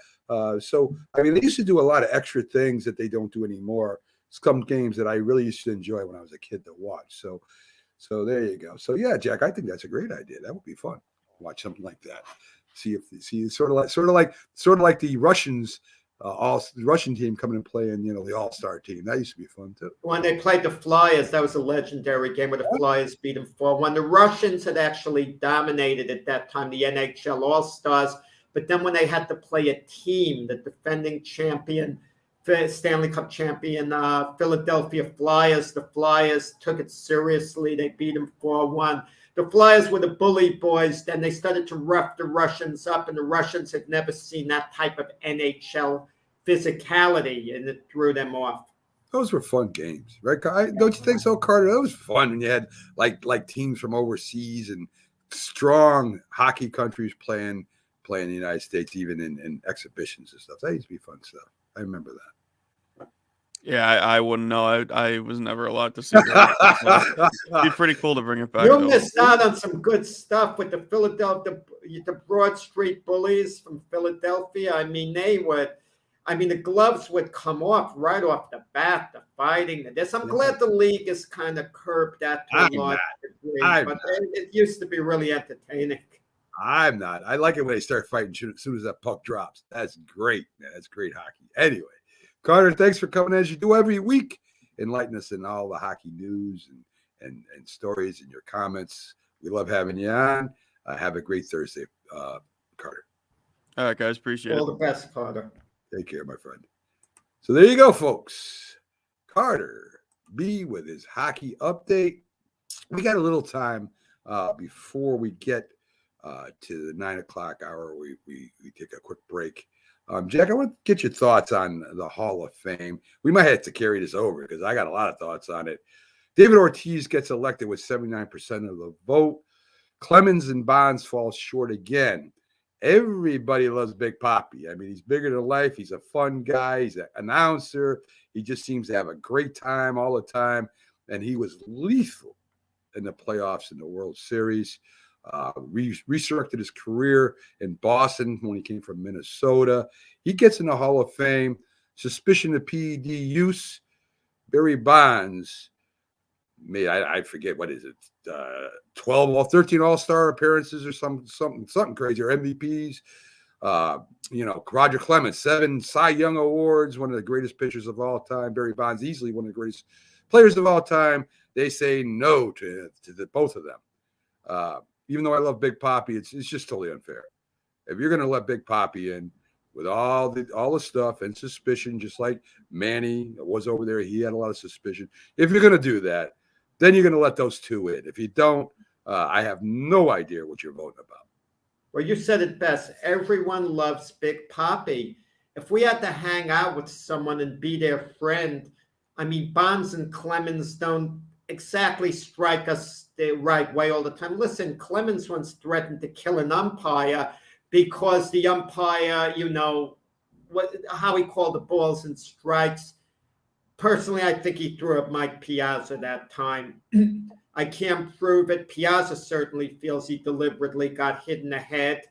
So, I mean, they used to do a lot of extra things that they don't do anymore. Some games that I really used to enjoy when I was a kid to watch. So there you go. So yeah, Jack, I think that's a great idea. That would be fun. Watch something like that. See sort of like the Russians, the Russian team coming and playing, the all-star team. That used to be fun too. When they played the Flyers, that was a legendary game where the Flyers beat them 4-1. The Russians had actually dominated at that time the NHL All-Stars. But then when they had to play a team, the defending champion, Stanley Cup champion, Philadelphia Flyers, the Flyers took it seriously. They beat them 4-1. The Flyers were the bully boys. Then they started to rough the Russians up, and the Russians had never seen that type of NHL physicality, and it threw them off. Those were fun games, right? Don't you think so, Carter? That was fun when you had like teams from overseas and strong hockey countries playing in the United States, even in exhibitions and stuff. That used to be fun stuff. I remember that. Yeah, I wouldn't know. I was never allowed to see that. So it'd be pretty cool to bring it back. You missed out on some good stuff with the Broad Street Bullies from Philadelphia. I mean, the gloves would come off right off the bat, the fighting. I'm glad the league has kind of curbed that to a large degree, but it used to be really entertaining. I'm not. I like it when they start fighting as soon as that puck drops. That's great, man. That's great hockey. Anyway, Carter, thanks for coming as you do every week. Enlighten us in all the hockey news and stories and your comments. We love having you on. Have a great Thursday, Carter. All right, guys. Appreciate it. All the best, Carter. Take care, my friend. So there you go, folks. Carter B with his hockey update. We got a little time before we get to the 9 o'clock hour. We take a quick break. Jack, I want to get your thoughts on the Hall of Fame. We might have to carry this over because I got a lot of thoughts on it. David Ortiz gets elected with 79% of the vote. Clemens and Bonds fall short again. Everybody loves Big Papi. I mean, he's bigger than life. He's a fun guy. He's an announcer. He just seems to have a great time all the time, and he was lethal in the playoffs in the World Series. Resurrected his career in Boston when he came from Minnesota. He gets in the Hall of Fame. Suspicion of PED use. Barry Bonds made, I forget, what is it, 12 or 13 All-Star appearances or something crazy, or MVPs. Roger Clemens, 7 Cy Young awards, one of the greatest pitchers of all time. Barry Bonds, easily one of the greatest players of all time. They say no to both of them. Even though I love Big Papi, it's just totally unfair. If you're going to let Big Papi in with all the stuff and suspicion, just like Manny was over there, he had a lot of suspicion. If you're going to do that, then you're going to let those two in. If you don't, I have no idea what you're voting about. Well, you said it best. Everyone loves Big Papi. If we had to hang out with someone and be their friend, I mean, Bonds and Clemens don't exactly strike us the right way all the time. Listen, Clemens once threatened to kill an umpire because the umpire, how he called the balls and strikes. Personally, I think he threw up Mike Piazza that time. I can't prove it. Piazza certainly feels he deliberately got hit in the head.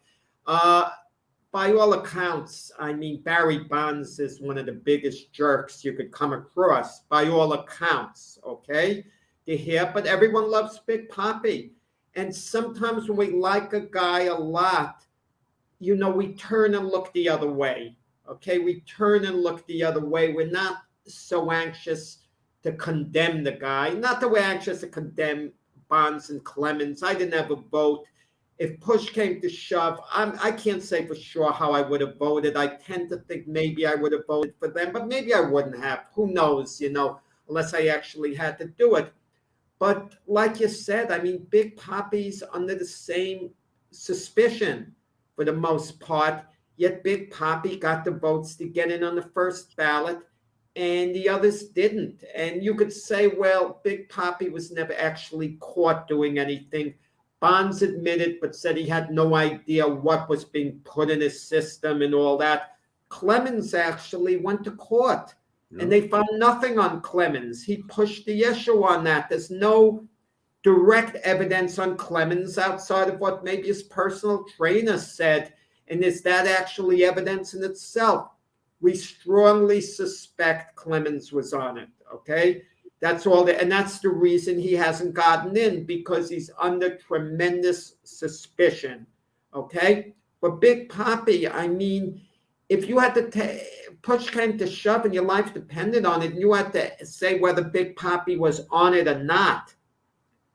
By all accounts, I mean, Barry Bonds is one of the biggest jerks you could come across, by all accounts, okay? You hear? But everyone loves Big Papi. And sometimes when we like a guy a lot, we turn and look the other way, okay? We turn and look the other way. We're not so anxious to condemn the guy. Not that we're anxious to condemn Bonds and Clemens. I didn't have a vote. If push came to shove, I can't say for sure how I would have voted. I tend to think maybe I would have voted for them, but maybe I wouldn't have. Who knows, unless I actually had to do it. But like you said, I mean, Big Papi's under the same suspicion for the most part, yet Big Papi got the votes to get in on the first ballot, and the others didn't. And you could say, well, Big Papi was never actually caught doing anything. Bonds admitted, but said he had no idea what was being put in his system and all that. Clemens actually went to court, and they found nothing on Clemens. He pushed the issue on that. There's no direct evidence on Clemens outside of what maybe his personal trainer said. And is that actually evidence in itself? We strongly suspect Clemens was on it, okay? That's all. And that's the reason he hasn't gotten in, because he's under tremendous suspicion, okay? But Big Papi, I mean, if you had to push came to shove and your life depended on it, and you had to say whether Big Papi was on it or not,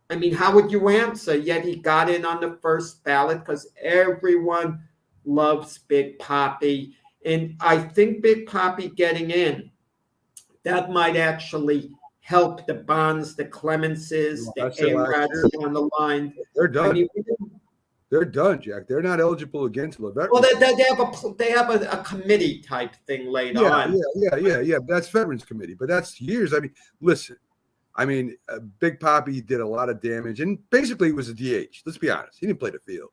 I mean, how would you answer? Yet he got in on the first ballot because everyone loves Big Papi. And I think Big Papi getting in, that might actually help the Bonds, the Clemenses, the A-Rods on the line. They're done. I mean, they're done, Jack. They're not eligible again till the veterans. Well, they have a committee type thing later on. Yeah. That's Veterans Committee, but that's years. I mean, listen. I mean, Big Papi did a lot of damage, and basically he was a DH. Let's be honest. He didn't play the field.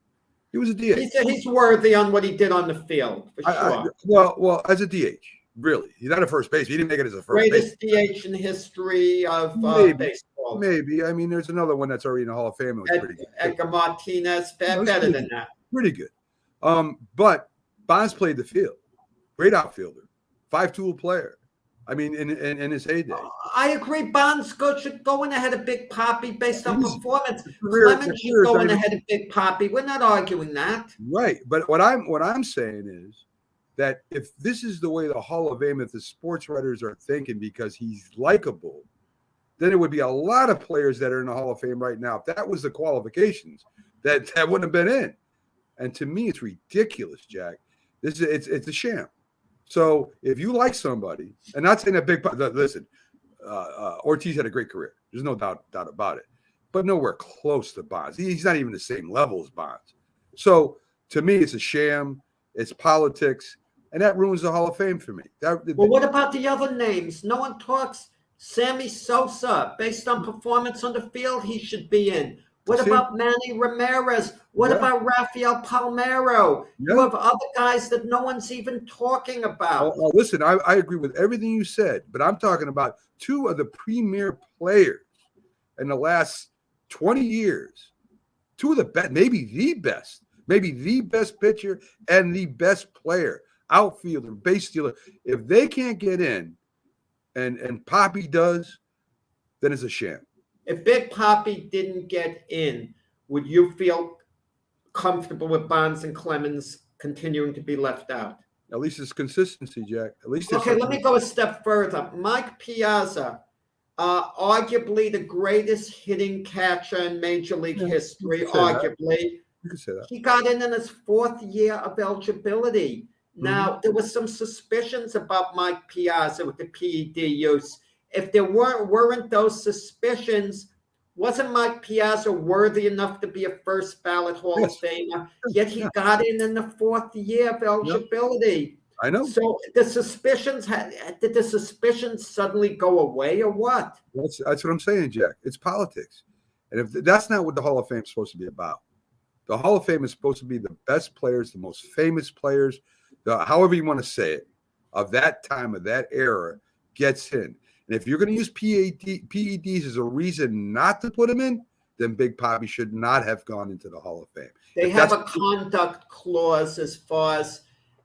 He was a DH. He's worthy on what he did on the field, for sure. Well, as a DH, really. He's not a first base. He didn't make it as a first greatest DH in the history of baseball. Maybe. I mean, there's another one that's already in the Hall of Fame. It was pretty good. Edgar Martinez, better than that. Pretty good. But Bonds played the field. Great outfielder. 5-tool player. I mean, in his heyday. I agree. Bonds should go in ahead of Big Papi based on performance. Clemens should go in ahead of Big Papi. We're not arguing that. Right. But what I'm saying is that if this is the way the Hall of Fame, if the sports writers are thinking because he's likable, then it would be a lot of players that are in the Hall of Fame right now. If that was the qualifications, that wouldn't have been in. And to me, it's ridiculous, Jack. It's a sham. So if you like somebody, and not saying that listen, Ortiz had a great career. There's no doubt about it, but nowhere close to Bonds. He's not even the same level as Bonds. So to me, it's a sham. It's politics, and that ruins the Hall of Fame for me. Well, what about the other names? No one talks. Sammy Sosa, based on performance on the field, he should be in. What See? about Manny Ramirez? What Yeah. about Rafael Palmeiro? You Yeah. have other guys that no one's even talking about. Listen, I agree with everything you said, but I'm talking about two of the premier players in the last 20 years. Two of the best, maybe the best pitcher and the best player, outfielder, base stealer. If they can't get in, and Poppy does, then it's a sham. If Big Poppy didn't get in, would you feel comfortable with Bonds and Clemens continuing to be left out? At least it's consistency, Jack. At least Okay, let me go a step further. Mike Piazza, arguably the greatest hitting catcher in Major League history, arguably. You could say that. He got in his 4th year of eligibility. Now, there was some suspicions about Mike Piazza with the PED use. If there weren't those suspicions, wasn't Mike Piazza worthy enough to be a first ballot Hall of Famer? Yet he got in the 4th year of eligibility. I know. So the suspicions did the suspicions suddenly go away or what? That's what I'm saying, Jack. It's politics, and if that's not what the Hall of Fame is supposed to be about. The Hall of Fame is supposed to be the best players, the most famous players, however you want to say it, of that time, of that era, gets in. And if you're going to use PEDs as a reason not to put him in, then Big Poppy should not have gone into the Hall of Fame. They have a conduct clause as far as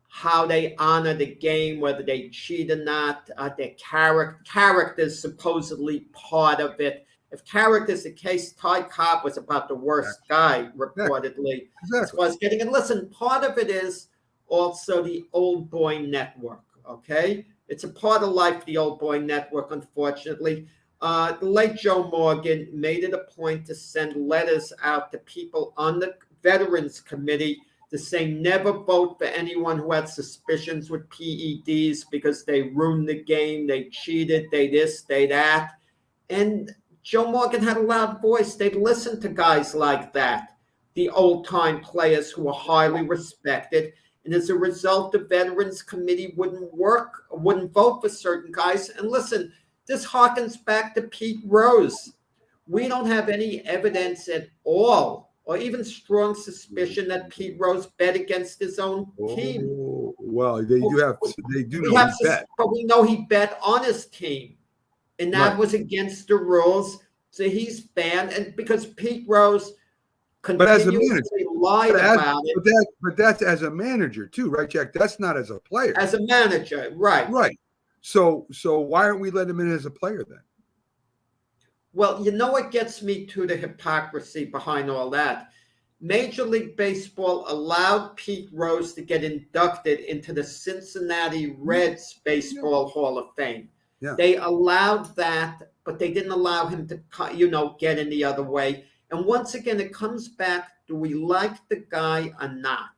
how they honor the game, whether they cheat or not. Their character is supposedly part of it. If character is the case, Ty Cobb was about the worst guy, reportedly. As far as getting in. Listen, part of it is also the Old Boy Network, okay? It's a part of life, the Old Boy Network, unfortunately. The late Joe Morgan made it a point to send letters out to people on the Veterans Committee to say never vote for anyone who had suspicions with PEDs because they ruined the game, they cheated, they this, they that. And Joe Morgan had a loud voice. They'd listen to guys like that, the old-time players who were highly respected. And as a result, the Veterans Committee wouldn't vote for certain guys. And listen, this harkens back to Pete Rose. We don't have any evidence at all, or even strong suspicion that Pete Rose bet against his own team. Well, they do know he bet. But we know he bet on his team. And that was against the rules. So he's banned. And because Pete Rose continuously lied about it. But that's as a manager too, right, Jack? That's not as a player. As a manager, right. Right. So why aren't we letting him in as a player then? Well, you know what gets me to the hypocrisy behind all that? Major League Baseball allowed Pete Rose to get inducted into the Cincinnati Reds Baseball Hall of Fame. Yeah. They allowed that, but they didn't allow him to, get in the other way. And once again, it comes back, do we like the guy or not?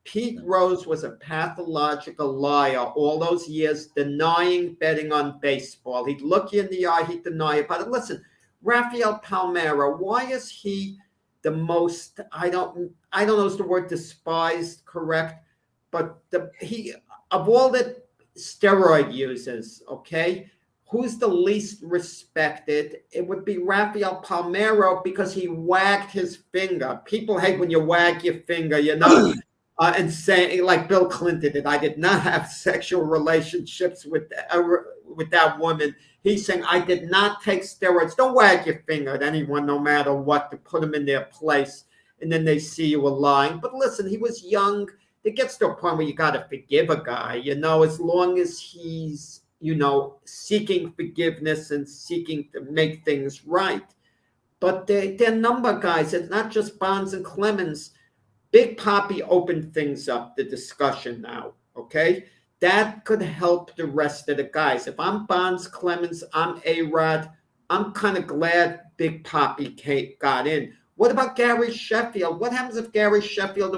Pete Rose was a pathological liar all those years, denying betting on baseball. He'd look you in the eye, he'd deny it. But listen, Rafael Palmeiro, why is he the most, I don't know if the word despised correct, but of all the steroid users, okay, who's the least respected? It would be Rafael Palmeiro because he wagged his finger. People hate when you wag your finger, and saying, like Bill Clinton did, I did not have sexual relationships with that woman. He's saying, I did not take steroids. Don't wag your finger at anyone, no matter what, to put them in their place. And then they see you were lying. But listen, he was young. It gets to a point where you got to forgive a guy, as long as he's, seeking forgiveness and seeking to make things right. But they're number guys. It's not just Bonds and Clemens. Big Poppy opened things up, the discussion now, okay? That could help the rest of the guys. If I'm Bonds, Clemens, I'm A-Rod, I'm kind of glad Big Poppy got in. What about Gary Sheffield? What happens if Gary Sheffield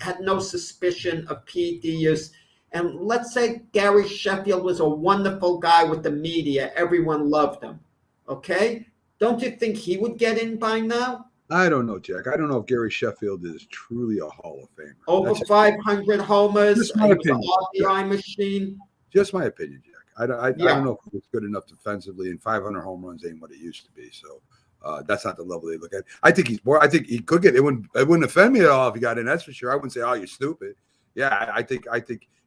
had no suspicion of PED use? And let's say Gary Sheffield was a wonderful guy with the media. Everyone loved him, okay? Don't you think he would get in by now? I don't know, Jack. I don't know if Gary Sheffield is truly a Hall of Famer. Over 500 homers, he was an RBI machine. Just my opinion, Jack. I don't know if it's good enough defensively, and 500 home runs ain't what it used to be. So That's not the level they look at. I think he's more. I think he could get. It wouldn't offend me at all if he got in. That's for sure. I wouldn't say, "Oh, you're stupid." Yeah, I think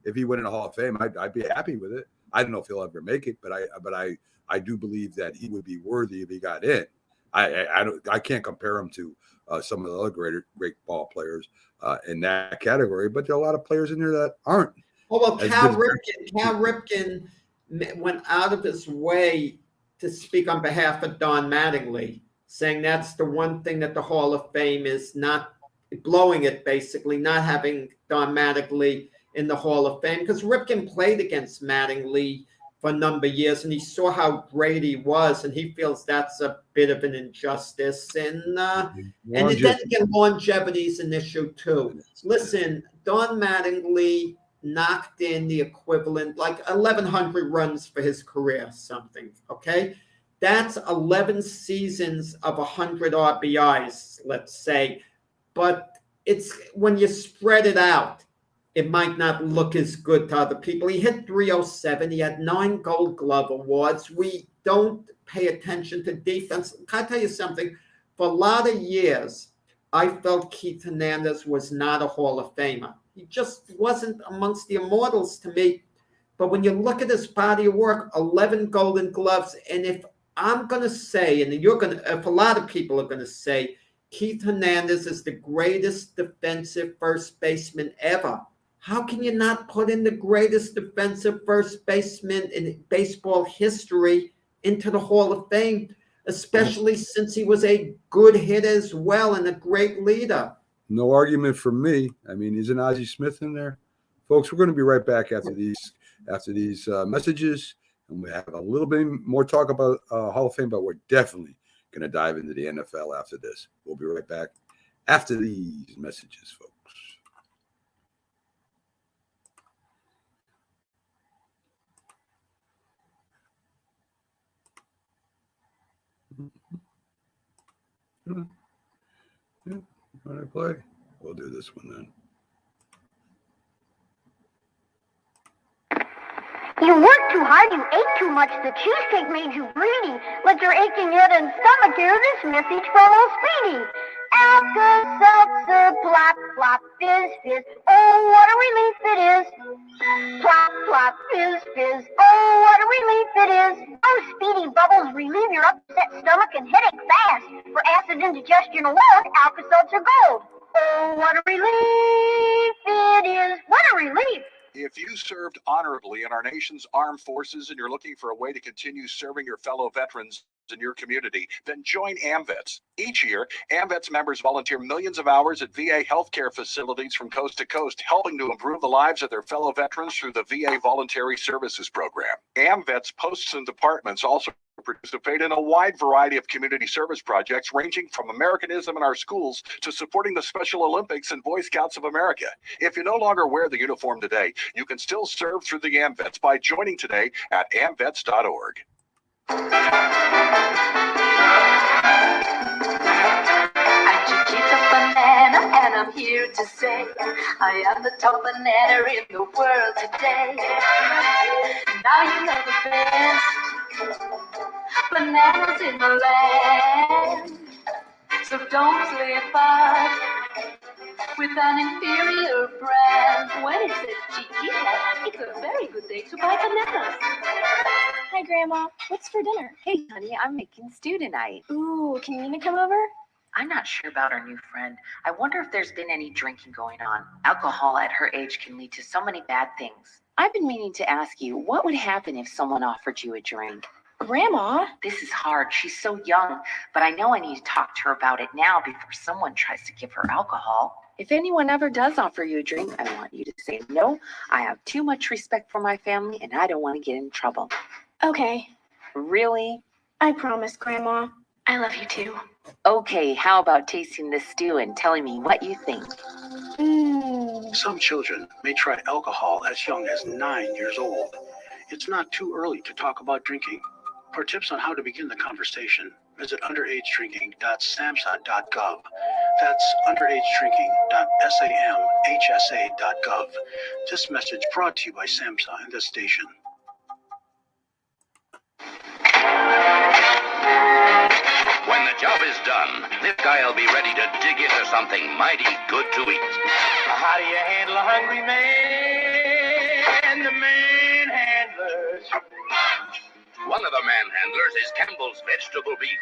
if he went in the Hall of Fame, I'd be happy with it. I don't know if he'll ever make it, but I do believe that he would be worthy if he got in. I can't compare him to some of the other great ball players in that category, but there are a lot of players in there that aren't. Well, Cal Ripken went out of his way to speak on behalf of Don Mattingly, saying that's the one thing that the Hall of Fame is not blowing it, basically, not having Don Mattingly in the Hall of Fame, because Ripken played against Mattingly for a number of years, and he saw how great he was, and he feels that's a bit of an injustice. And then again, longevity is an issue too. Listen, Don Mattingly knocked in the equivalent, like 1,100 runs for his career, something, okay? That's 11 seasons of 100 RBIs, let's say. But it's when you spread it out, it might not look as good to other people. He hit 307. He had 9 Gold Glove awards. We don't pay attention to defense. Can I tell you something? For a lot of years, I felt Keith Hernandez was not a Hall of Famer. He just wasn't amongst the immortals to me. But when you look at his body of work, 11 Golden Gloves, and if I'm going to say, and if a lot of people are going to say, Keith Hernandez is the greatest defensive first baseman ever, how can you not put in the greatest defensive first baseman in baseball history into the Hall of Fame, especially since he was a good hitter as well and a great leader? No argument from me. I mean, isn't Ozzie Smith in there? Folks, we're going to be right back after these messages, and we have a little bit more talk about Hall of Fame, but we're definitely going to dive into the NFL after this. We'll be right back after these messages, folks. Yeah, want to play? We'll do this one then. You worked too hard, you ate too much, the cheesecake made you greedy. Let your aching head and stomach hear this message from old Speedy. Alka-Seltzer, plop, plop, fizz, fizz, oh, what a relief it is. Plop, plop, fizz, fizz, oh, what a relief it is. Those Speedy bubbles relieve your upset stomach and headache fast. For acid indigestion alone, Alka-Seltzer Gold. Oh, what a relief it is. What a relief. If you served honorably in our nation's armed forces and you're looking for a way to continue serving your fellow veterans in your community, then join AMVETS. Each year, AMVETS members volunteer millions of hours at VA healthcare facilities from coast to coast, helping to improve the lives of their fellow veterans through the VA Voluntary Services Program. AMVETS posts and departments also participate in a wide variety of community service projects, ranging from Americanism in our schools to supporting the Special Olympics and Boy Scouts of America. If you no longer wear the uniform today, you can still serve through the AMVETS by joining today at amvets.org. I'm Chiquita Banana, and I'm here to say I am the top banana in the world today. Now you know the best bananas in the land, so don't slip up with an inferior brand. When it says Chiquita, it's a very good day to buy bananas. Hi, Grandma. What's for dinner? Hey, honey, I'm making stew tonight. Ooh, can Nina come over? I'm not sure about our new friend. I wonder if there's been any drinking going on. Alcohol at her age can lead to so many bad things. I've been meaning to ask you, what would happen if someone offered you a drink? Grandma? This is hard. She's so young, but I know I need to talk to her about it now before someone tries to give her alcohol. If anyone ever does offer you a drink, I want you to say no. I have too much respect for my family, and I don't want to get in trouble. Okay. Really? I promise, Grandma. I love you too. Okay, how about tasting this stew and telling me what you think? Some children may try alcohol as young as 9 years old. It's not too early to talk about drinking. For tips on how to begin the conversation, visit underagedrinking.samhsa.gov. That's underagedrinking.samhsa.gov. This message brought to you by SAMHSA and this station. When the done, this guy'll be ready to dig into something mighty good to eat. How do you handle a hungry man? The manhandlers. One of the manhandlers is Campbell's Vegetable Beef.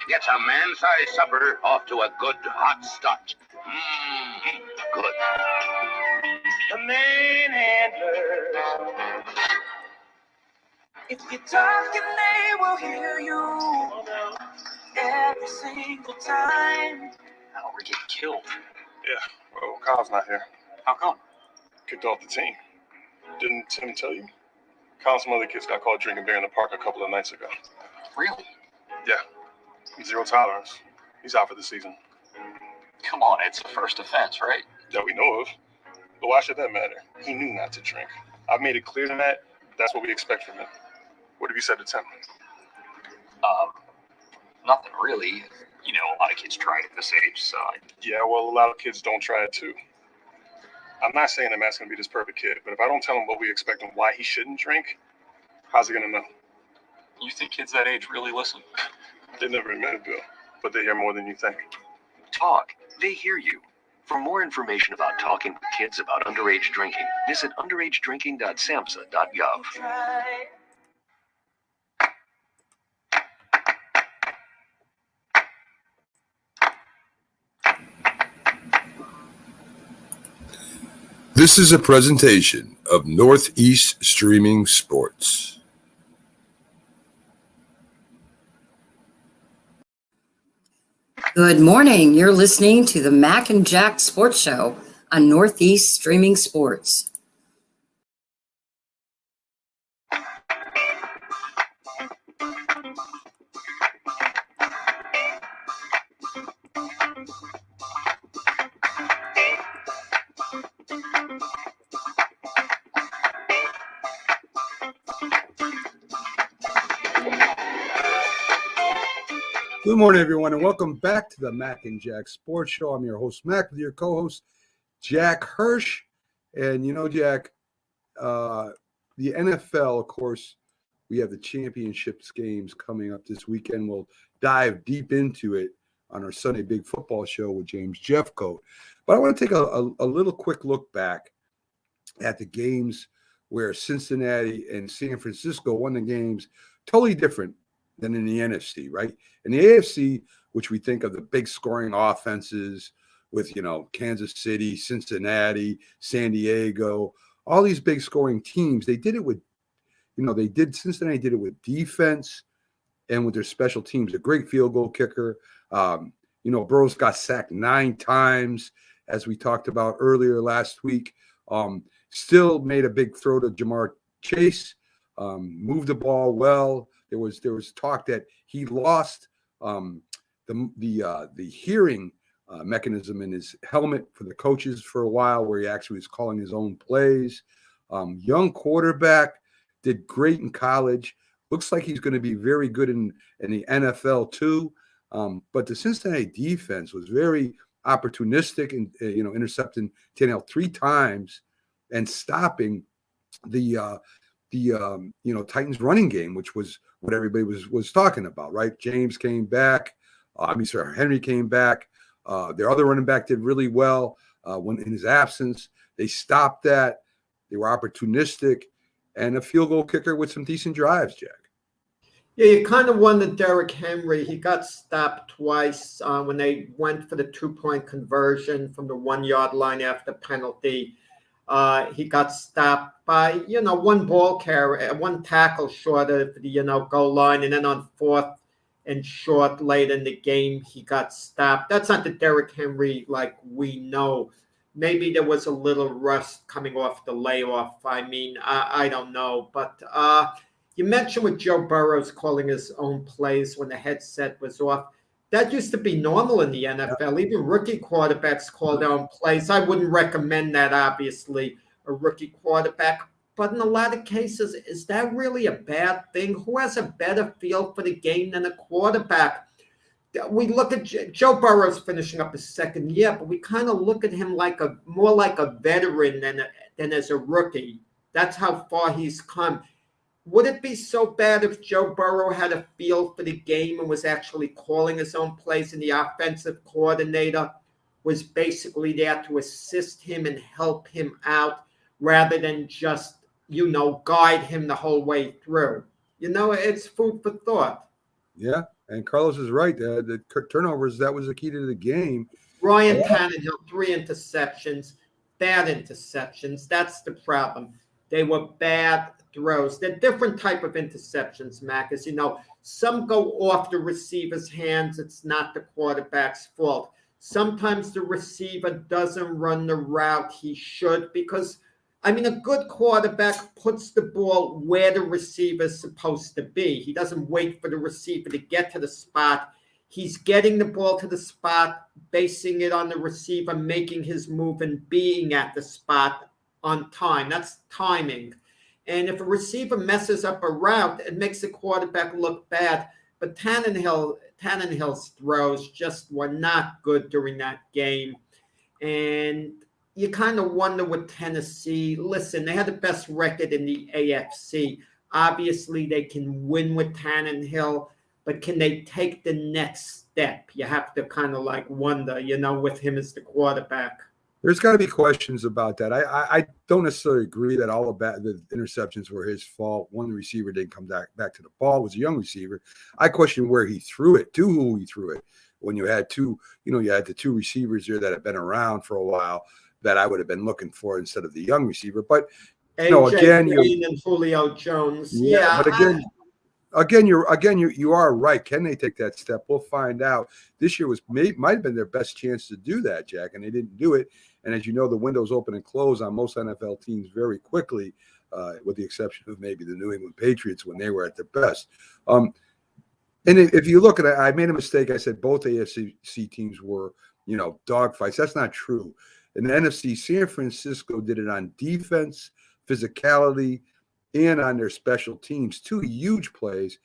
Gets a man-sized supper off to a good hot start. Mmm, good. The manhandlers. If you talk, and they will hear you every single time. Now we're getting killed. Yeah, well, Kyle's not here. How come? Kicked off the team. Didn't Tim tell you? Kyle and some other kids got caught drinking beer in the park a couple of nights ago. Really? Yeah. Zero tolerance. He's out for the season. Come on, it's a first offense, right? That we know of. But why should that matter? He knew not to drink. I've made it clear to Matt that's what we expect from him. What have you said to Tim? Nothing really. You know, a lot of kids try it at this age, so Yeah, well, a lot of kids don't try it too. I'm not saying that Matt's going to be this perfect kid, but if I don't tell him what we expect and why he shouldn't drink, how's he going to know? You think kids that age really listen? They never admitted to it, but they hear more than you think. Talk. They hear you. For more information about talking with kids about underage drinking, visit underagedrinking.samhsa.gov. This is a presentation of Northeast Streaming Sports. Good morning. You're listening to the Mac and Jack Sports Show on Northeast Streaming Sports. Good morning, everyone, and welcome back to the Mac and Jack Sports Show. I'm your host, Mac, with your co-host, Jack Hirsch. And you know, Jack, the NFL, of course, we have the championships games coming up this weekend. We'll dive deep into it on our Sunday Big Football Show with James Jeffcoat. But I want to take a little quick look back at the games where Cincinnati and San Francisco won the games. Totally different than in the NFC, right? In the AFC, which we think of the big scoring offenses with, you know, Kansas City, Cincinnati, San Diego, all these big scoring teams, they did it with, you know, Cincinnati did it with defense and with their special teams, a great field goal kicker. You know, Burrows got sacked 9 times, as we talked about earlier last week. Still made a big throw to Jamar Chase, moved the ball well. There was talk that he lost the hearing mechanism in his helmet for the coaches for a while, where he actually was calling his own plays. Young quarterback, did great in college. Looks like he's going to be very good in the NFL too. But the Cincinnati defense was very opportunistic and intercepting Tannehill 3 times and stopping the Titans running game, which was what everybody was talking about, right? James came back. Henry came back. Their other running back did really well when in his absence. They stopped that. They were opportunistic, and a field goal kicker with some decent drives, Jack. Yeah, you kind of wonder Derrick Henry. He got stopped twice when they went for the 2-point conversion from the 1-yard line after penalty. He got stopped by, one ball carrier, 1 tackle short of the, goal line. And then on 4th and short late in the game, he got stopped. That's not the Derrick Henry like we know. Maybe there was a little rust coming off the layoff. I mean, I don't know. But you mentioned with Joe Burrows calling his own plays when the headset was off. That used to be normal in the NFL. Even rookie quarterbacks call their own plays. I wouldn't recommend that, obviously, a rookie quarterback. But in a lot of cases, is that really a bad thing? Who has a better feel for the game than a quarterback? We look at Joe Burrows finishing up his 2nd year, but we kind of look at him more like a veteran than as a rookie. That's how far he's come. would it be so bad if Joe Burrow had a feel for the game and was actually calling his own plays, and the offensive coordinator was basically there to assist him and help him out rather than just, guide him the whole way through? It's food for thought. Yeah, and Carlos is right. The turnovers, that was the key to the game. Ryan Tannehill, 3 interceptions, bad interceptions. That's the problem. They were bad throws. They're different type of interceptions, Mac. As you know, some go off the receiver's hands. It's not the quarterback's fault. Sometimes the receiver doesn't run the route he should because, a good quarterback puts the ball where the receiver is supposed to be. He doesn't wait for the receiver to get to the spot. He's getting the ball to the spot, basing it on the receiver, making his move and being at the spot on time. That's timing. And if a receiver messes up a route, it makes the quarterback look bad. But Tannehill's throws just were not good during that game. And you kind of wonder with Tennessee. Listen, they had the best record in the AFC. Obviously, they can win with Tannehill, but can they take the next step? You have to kind of wonder, with him as the quarterback. There's got to be questions about that. I don't necessarily agree that all of the interceptions were his fault. One receiver didn't come back to the ball. It was a young receiver. I question where he threw it, to who he threw it. When you had you had the 2 receivers there that had been around for a while that I would have been looking for instead of the young receiver. But AJ Green and Julio Jones. Yeah, but again, you are right. Can they take that step? We'll find out. This year might have been their best chance to do that, Jack, and they didn't do it. And as you know, the windows open and close on most NFL teams very quickly, with the exception of maybe the New England Patriots when they were at their best. And if you look at it, I made a mistake. I said both AFC teams were, dogfights. That's not true. In the NFC, San Francisco did it on defense, physicality, and on their special teams. 2 huge plays.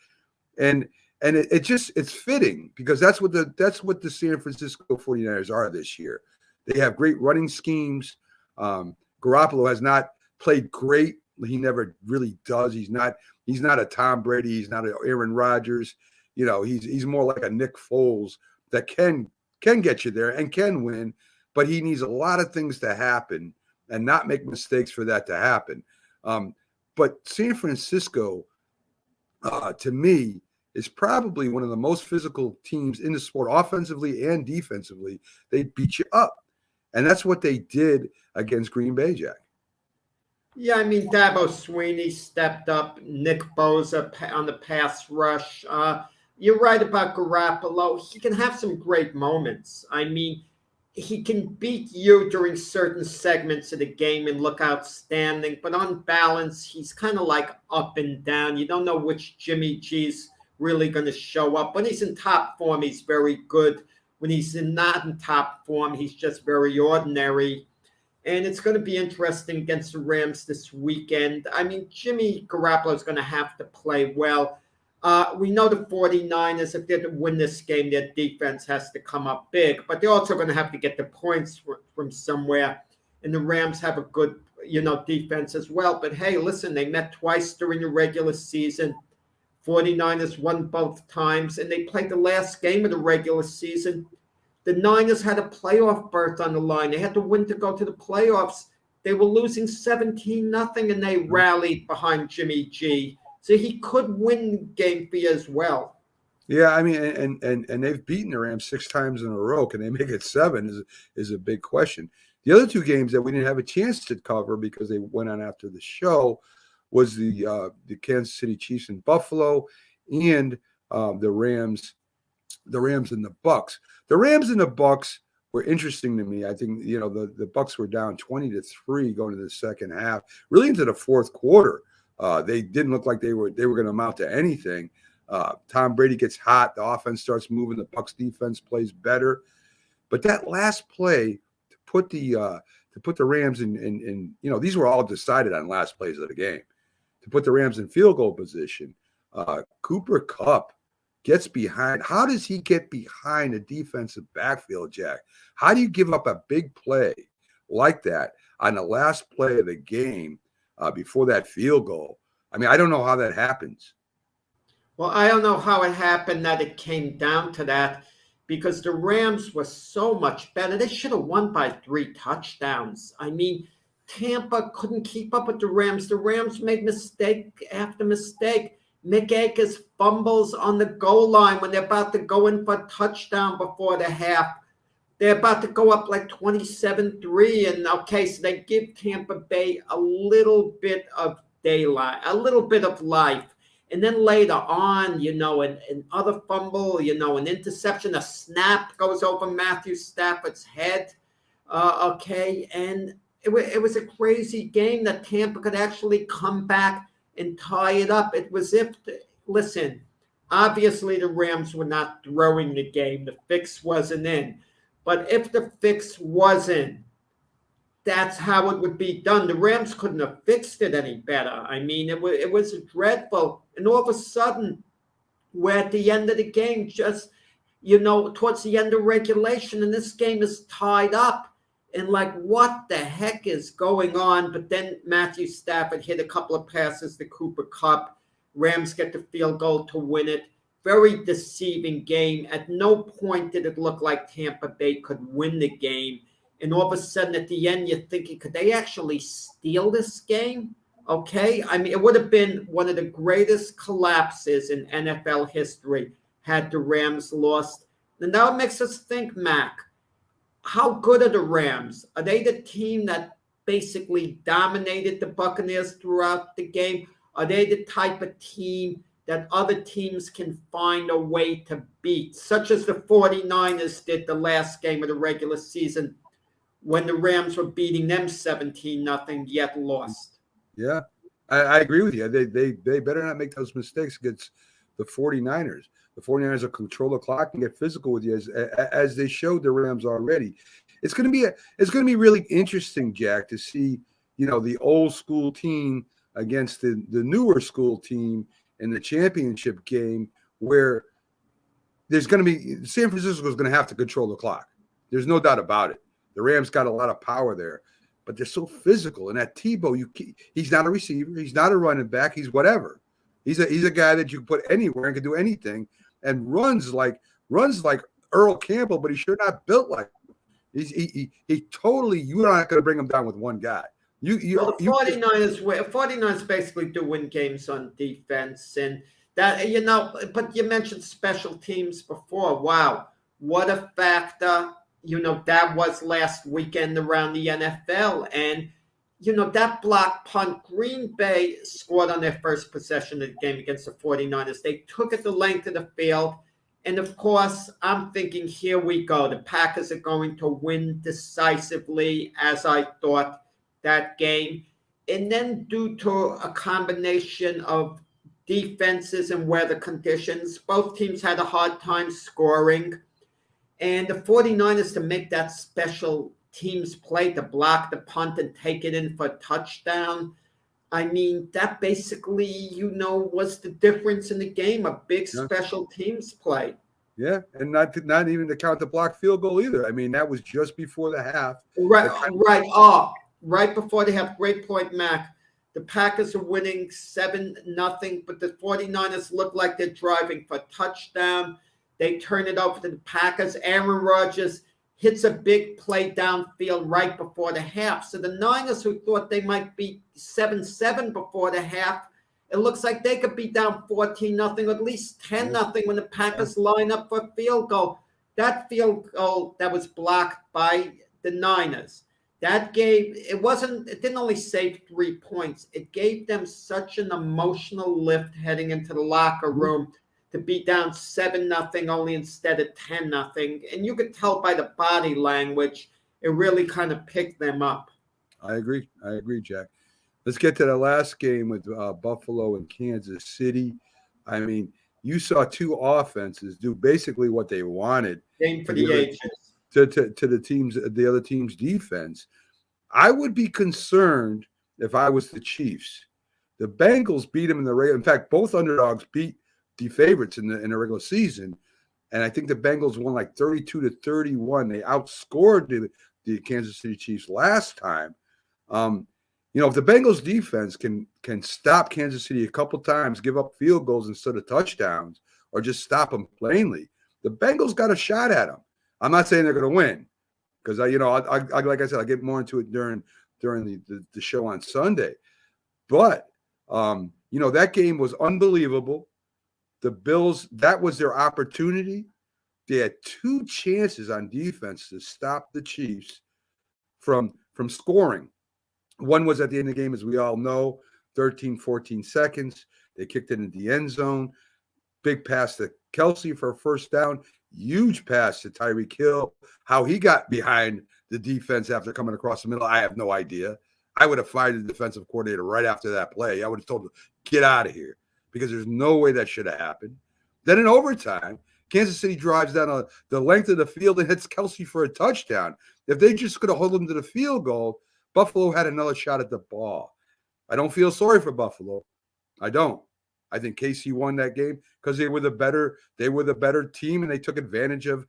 And it's fitting because that's what the San Francisco 49ers are this year. They have great running schemes. Garoppolo has not played great. He never really does. He's not a Tom Brady. He's not an Aaron Rodgers. He's more like a Nick Foles that can get you there and can win, but he needs a lot of things to happen and not make mistakes for that to happen. But San Francisco, to me, is probably one of the most physical teams in the sport, offensively and defensively. They beat you up. And that's what they did against Green Bay, Jack. Yeah, Dabo Swinney stepped up. Nick Bosa on the pass rush. You're right about Garoppolo. He can have some great moments. He can beat you during certain segments of the game and look outstanding. But on balance, he's kind of up and down. You don't know which Jimmy G's really going to show up. When he's in top form, he's very good. When he's not in top form, he's just very ordinary. And it's going to be interesting against the Rams this weekend. Jimmy Garoppolo is going to have to play well. We know the 49ers, if they're to win this game, their defense has to come up big. But they're also going to have to get the points from somewhere. And the Rams have a good, defense as well. But, hey, listen, they met twice during the regular season. 49ers won both times, and they played the last game of the regular season. The Niners had a playoff berth on the line. They had to win to go to the playoffs. They were losing 17-0, and they rallied behind Jimmy G. So he could win the game for you as well. Yeah, and they've beaten the Rams 6 times in a row. Can they make it 7 is a big question. The other 2 games that we didn't have a chance to cover because they went on after the show was the Kansas City Chiefs in Buffalo and the Rams and the Bucks. The Rams and the Bucks were interesting to me. I think the Bucks were down 20-3 going to the second half, really into the fourth quarter. They didn't look like they were going to amount to anything. Tom Brady gets hot, the offense starts moving, the Bucks defense plays better, but that last play to put the Rams in these were all decided on last plays of the game. To put the Rams in field goal position, Cooper Kupp gets behind. How does he get behind a defensive backfield, Jack? How do you give up a big play like that on the last play of the game before that field goal? I mean, I don't know how that happens. Well, I don't know how it happened that it came down to that, because the Rams were so much better. They should have won by 3 touchdowns. I mean, Tampa couldn't keep up with the Rams. The Rams made mistake after mistake. Nick Akers fumbles on the goal line when they're about to go in for a touchdown before the half. They're about to go up like 27-3. And okay, so they give Tampa Bay a little bit of daylight, a little bit of life. And then later on, an other fumble, an interception, a snap goes over Matthew Stafford's head. And it was a crazy game that Tampa could actually come back and tie it up. It was listen, obviously the Rams were not throwing the game. The fix wasn't in. But if the fix was in, that's how it would be done. The Rams couldn't have fixed it any better. I mean, it was dreadful. And all of a sudden, we're at the end of the game, just, towards the end of regulation, and this game is tied up. And like, what the heck is going on? But then Matthew Stafford hit a couple of passes to Cooper Kupp. Rams get the field goal to win it. Very deceiving game. At no point did it look like Tampa Bay could win the game. And all of a sudden, at the end, you're thinking, could they actually steal this game? Okay. I mean, it would have been one of the greatest collapses in NFL history had the Rams lost. And now it makes us think, Mac, how good are the Rams? Are they the team that basically dominated the Buccaneers throughout the game? Are they the type of team that other teams can find a way to beat, such as the 49ers did the last game of the regular season when the Rams were beating them 17-0, yet lost? Yeah, I agree with you. They better not make those mistakes against the 49ers. The 49ers will control the clock and get physical with you as they showed the Rams already. It's going to be really interesting, Jack, to see, the old school team against the newer school team in the championship game, where there's going to be San Francisco is going to have to control the clock. There's no doubt about it. The Rams got a lot of power there, but they're so physical. And that Tebow, he's not a receiver. He's not a running back. He's whatever. He's a guy that you can put anywhere and can do anything, and runs like Earl Campbell, but he's sure not built like him. He totally, you're not going to bring him down with one guy. The 49ers basically do win games on defense, and that, but you mentioned special teams before. Wow, what a factor. That was last weekend around the NFL, and that block punt, Green Bay scored on their first possession of the game against the 49ers. They took it the length of the field. And of course, I'm thinking, here we go. The Packers are going to win decisively, as I thought that game. And then due to a combination of defenses and weather conditions, both teams had a hard time scoring. And the 49ers, to make that special teams play, to block the punt and take it in for a touchdown, I mean, that basically, was the difference in the game, a big special teams play. Yeah, and not even to count the blocked field goal either. I mean, that was just before the half. Right. Right before they have, great point, Mac. The Packers are winning 7-0, but the 49ers look like they're driving for a touchdown. They turn it over to the Packers. Aaron Rodgers hits a big play downfield right before the half. So the Niners, who thought they might be 7-7 before the half, it looks like they could be down 14-0, at least 10-0 when the Packers line up for a field goal. That field goal that was blocked by the Niners, it didn't only save 3 points, it gave them such an emotional lift heading into the locker room to be down 7-0 only instead of 10-0. And you could tell by the body language, it really kind of picked them up. I agree, Jack. Let's get to the last game with Buffalo and Kansas City. I mean, you saw two offenses do basically what they wanted. Game for the ages. To the other team's defense. I would be concerned if I was the Chiefs. The Bengals beat them in the regular. In fact, both underdogs beat the favorites in the regular season, and I think the Bengals won like 32-31. They outscored the Kansas City Chiefs last time. if the Bengals defense can stop Kansas City a couple times, give up field goals instead of touchdowns, or just stop them plainly, the Bengals got a shot at them. I'm not saying they're going to win because I like I said, I'll get more into it during the show on Sunday. But that game was unbelievable. The Bills, that was their opportunity. They had 2 chances on defense to stop the Chiefs from scoring. One was at the end of the game, as we all know, 13, 14 seconds. They kicked it into the end zone. Big pass to Kelsey for a first down. Huge pass to Tyreek Hill. How he got behind the defense after coming across the middle, I have no idea. I would have fired the defensive coordinator right after that play. I would have told him, get out of here, because there's no way that should have happened. Then in overtime, Kansas City drives down the length of the field and hits Kelsey for a touchdown. If they just could have held him to the field goal, Buffalo had another shot at the ball. I don't feel sorry for Buffalo. I don't. I think KC won that game because they were the better team, and they took advantage of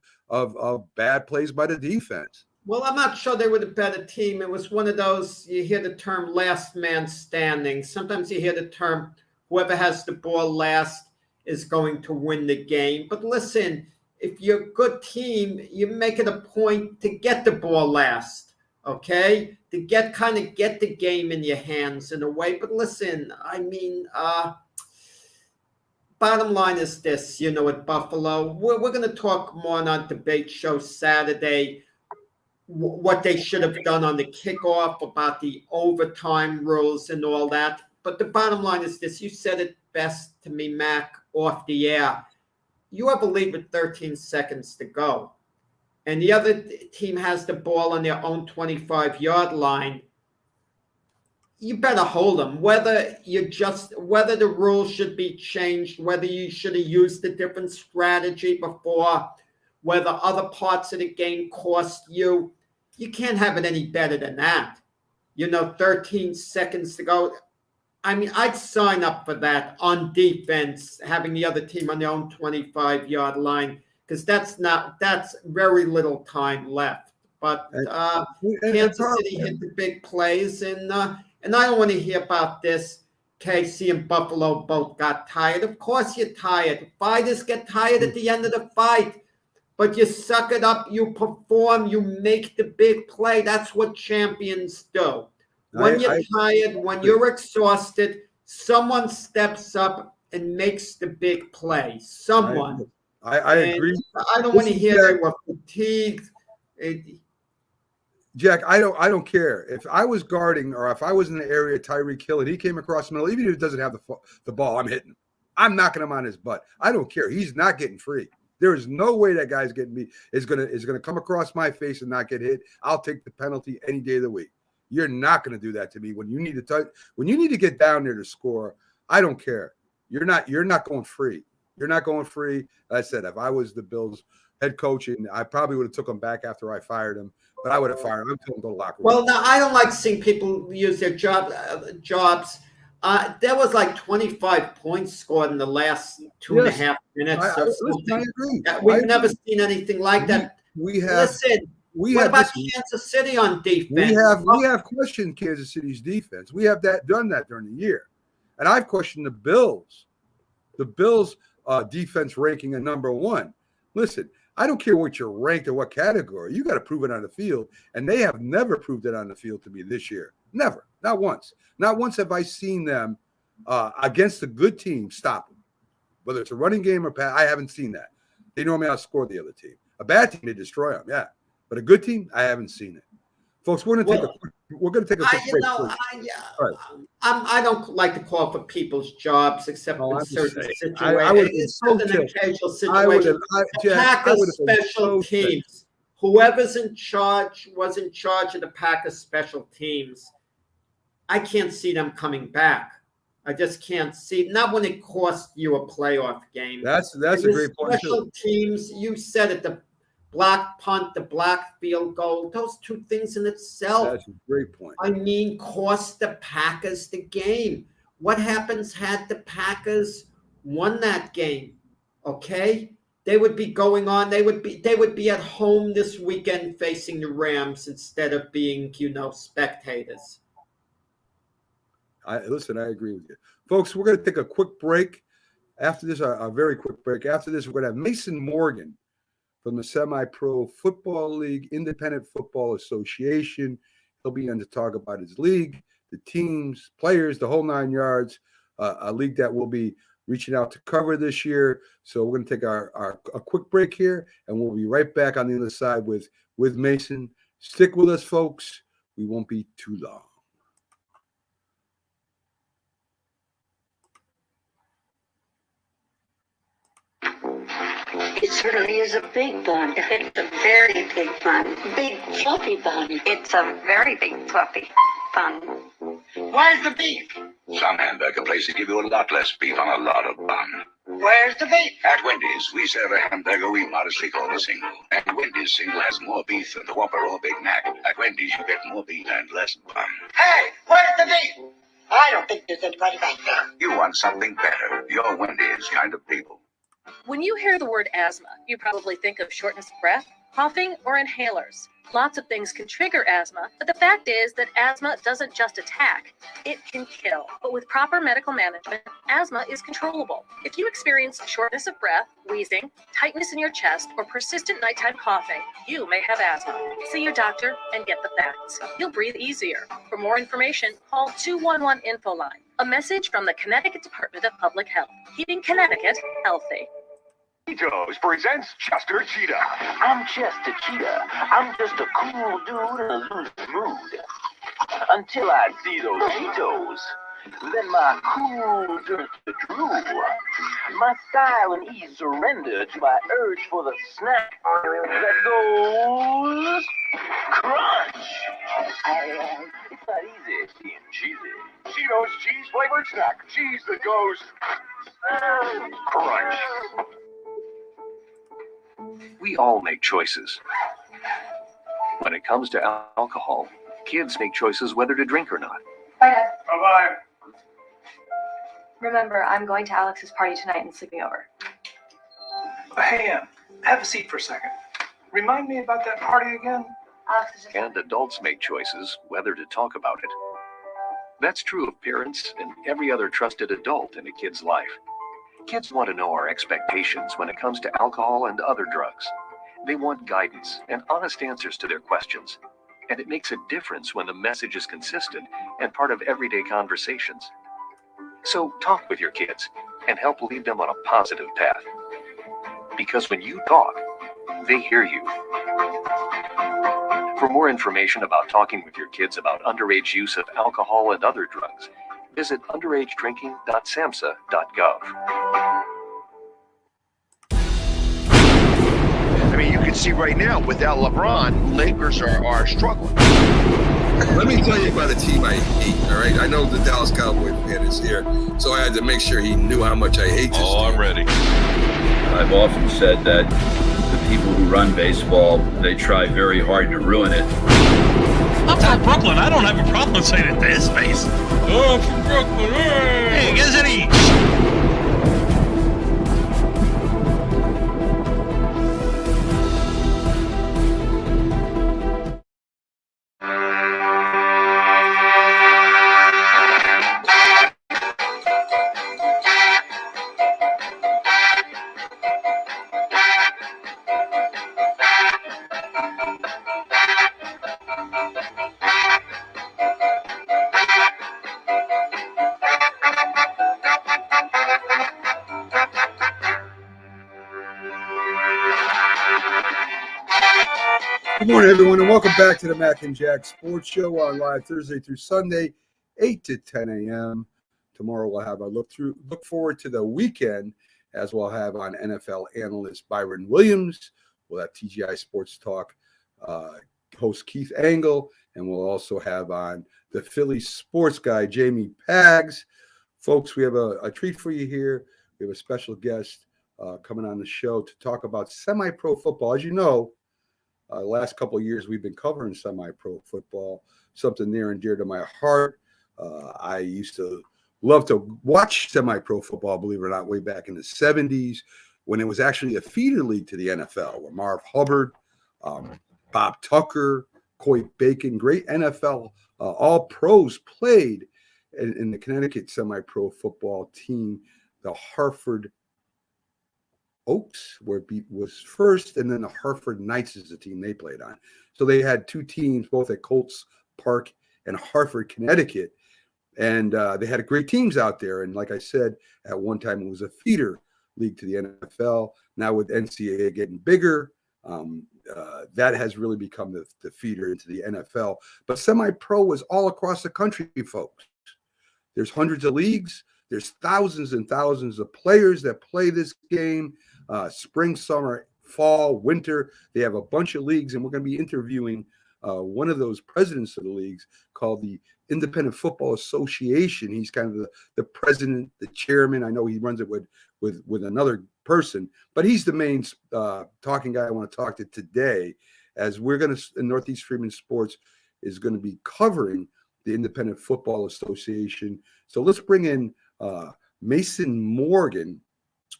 bad plays by the defense. Well, I'm not sure they were the better team. It was one of those, you hear the term last man standing. Sometimes you hear the term whoever has the ball last is going to win the game. But listen, if you're a good team, you make it a point to get the ball last, okay? To get the game in your hands in a way. But listen, I mean, bottom line is this, at Buffalo, we're going to talk more on our debate show Saturday, what they should have done on the kickoff, about the overtime rules and all that. But the bottom line is this. You said it best to me, Mac, off the air. You have a lead with 13 seconds to go, and the other team has the ball on their own 25-yard line. You better hold them. Whether the rules should be changed, whether you should have used a different strategy before, whether other parts of the game cost you, you can't have it any better than that. 13 seconds to go. I mean, I'd sign up for that on defense, having the other team on their own 25-yard line, because that's very little time left. But Kansas City hit the big plays, and I don't want to hear about this. KC and Buffalo both got tired. Of course you're tired. Fighters get tired at the end of the fight. But you suck it up, you perform, you make the big play. That's what champions do. When you're tired, when you're exhausted, someone steps up and makes the big play. Someone. I agree. I don't want to hear they were fatigued. Jack, I don't care. If I was guarding, or if I was in the area of Tyreek Hill and he came across the middle, even if he doesn't have the ball, I'm hitting him. I'm knocking him on his butt. I don't care. He's not getting free. There is no way that guy's getting me is gonna come across my face and not get hit. I'll take the penalty any day of the week. You're not going to do that to me when you need to get down there to score. I don't care. You're not going free. You're not going free. Like I said, if I was the Bills head coach, and I probably would have took him back after I fired him, but I would have fired him. I'm telling him to go to the locker room. Well, now I don't like seeing people use their jobs. There was like 25 points scored in the last 2.5 minutes. I agree. We've never seen anything like that. What about Kansas City on defense? We have questioned Kansas City's defense. We have done that during the year, and I've questioned the Bills. The Bills' defense ranking at number 1. Listen, I don't care what you're ranked or what category. You got to prove it on the field, and they have never proved it on the field to me this year. Never, not once. Not once have I seen them against a good team stop them. Whether it's a running game or pass, I haven't seen that. They normally outscore the other team. A bad team, they destroy them. Yeah. But a good team, I haven't seen it. Folks, we're going to take a quick break. I don't like to call for people's jobs except in certain situations. It's an occasional situation. Packers special teams. Whoever's in charge was in charge of the Packers special teams. I can't see them coming back. I just can't see. Not when it costs you a playoff game. That's a great point. Special teams, you said it, the black punt, the black field goal, those two things in itself. That's a great point. I mean, cost the Packers the game. What happens had the Packers won that game? Okay? They would be going on. They would be at home this weekend facing the Rams instead of being, spectators. I agree with you. Folks, we're going to take a quick break. After this, a very quick break. After this, we're going to have Mason Morgan from the Semi-Pro Football League, Independent Football Association. He'll be on to talk about his league, the teams, players, the whole 9 yards, a league that we'll be reaching out to cover this year. So we're going to take a quick break here, and we'll be right back on the other side with Mason. Stick with us, folks. We won't be too long. It certainly is a big bun. It's a very big bun. Big fluffy bun. It's a very big fluffy bun. Where's the beef? Some hamburger places give you a lot less beef on a lot of bun. Where's the beef? At Wendy's, we serve a hamburger we modestly call a single. And Wendy's single has more beef than the Whopper or Big Mac. At Wendy's, you get more beef and less bun. Hey, where's the beef? I don't think there's anybody back there. You want something better. You're Wendy's kind of people. When you hear the word asthma, you probably think of shortness of breath, coughing, or inhalers. Lots of things can trigger asthma, but the fact is that asthma doesn't just attack, it can kill. But with proper medical management, asthma is controllable. If you experience shortness of breath, wheezing, tightness in your chest, or persistent nighttime coughing, you may have asthma. See your doctor and get the facts. You'll breathe easier. For more information, call 211-INFO-LINE. A message from the Connecticut Department of Public Health, keeping Connecticut healthy. Cheetos presents Chester Cheetah. I'm Chester Cheetah. I'm just a cool dude in a loose mood. Until I see those Cheetos. Then my cool turns to drool. My style and ease surrender to my urge for the snack that goes crunch. It's not easy being cheesy. Cheetos cheese flavored snack. Cheese that goes crunch. We all make choices. When it comes to alcohol, kids make choices whether to drink or not. Bye, Dad. Bye-bye. Remember, I'm going to Alex's party tonight and sleeping over. Hey, have a seat for a second. Remind me about that party again? Alex is just... And adults make choices whether to talk about it. That's true of parents and every other trusted adult in a kid's life. Kids want to know our expectations when it comes to alcohol and other drugs. They want guidance and honest answers to their questions. And it makes a difference when the message is consistent and part of everyday conversations. So talk with your kids and help lead them on a positive path. Because when you talk, they hear you. For more information about talking with your kids about underage use of alcohol and other drugs, visit underagedrinking.samhsa.gov. I mean, you can see right now, without LeBron, Lakers are struggling. Let me tell you about a team I hate, all right? I know the Dallas Cowboy fan is here, so I had to make sure he knew how much I hate this team. I'm ready. I've often said that the people who run baseball, they try very hard to ruin it. I'm from Brooklyn. I don't have a problem saying it to his face. Oh, I'm from Brooklyn. Hey, get any. Good morning, everyone, and welcome back to the Mac and Jack Sports Show on live Thursday through Sunday, 8 to 10 a.m. Tomorrow we'll have a look forward to the weekend, as we'll have on NFL analyst Byron Williams. We'll have TGI Sports Talk host Keith Angle, and we'll also have on the Philly sports guy, Jamie Pags. Folks, we have a treat for you here. We have a special guest coming on the show to talk about semi-pro football. As you know, last couple of years, we've been covering semi-pro football, something near and dear to my heart. I used to love to watch semi-pro football, believe it or not, way back in the 70s when it was actually a feeder league to the NFL, where Marv Hubbard, Bob Tucker, Coy Bacon, great NFL all-pros played. in the Connecticut semi-pro football team, the Hartford Oaks was first, and then the Hartford Knights is the team they played on. So they had two teams, both at Colts Park and Hartford, Connecticut, and they had great teams out there. And like I said, at one time it was a feeder league to the NFL. Now with NCAA getting bigger, that has really become the feeder into the NFL. But semi-pro was all across the country, folks. There's hundreds of leagues. There's thousands and thousands of players that play this game. Spring, summer, fall, winter. They have a bunch of leagues, and we're going to be interviewing one of those presidents of the leagues called the Independent Football Association. He's kind of the president, the chairman. I know he runs it with another person, but he's the main talking guy I want to talk to today, as we're going to, in Northeast Freeman Sports, is going to be covering the Independent Football Association. So let's bring in Mason Morgan,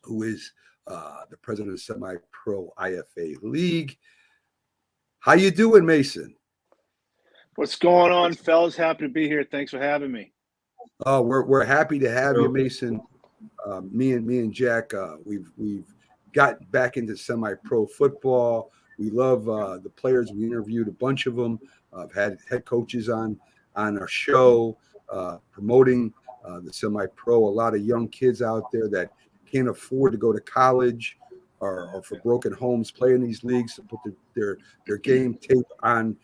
who is the president of Semi-Pro IFA League. How you doing, Mason? What's going on, fellas? Happy to be here. Thanks for having me. Oh, we're happy to have you, Mason. Me and Jack, we've got back into semi-pro football. We love the players. We interviewed a bunch of them. I've had head coaches on our show promoting the semi-pro. A lot of young kids out there that can't afford to go to college or for broken homes play in these leagues to put their game tape on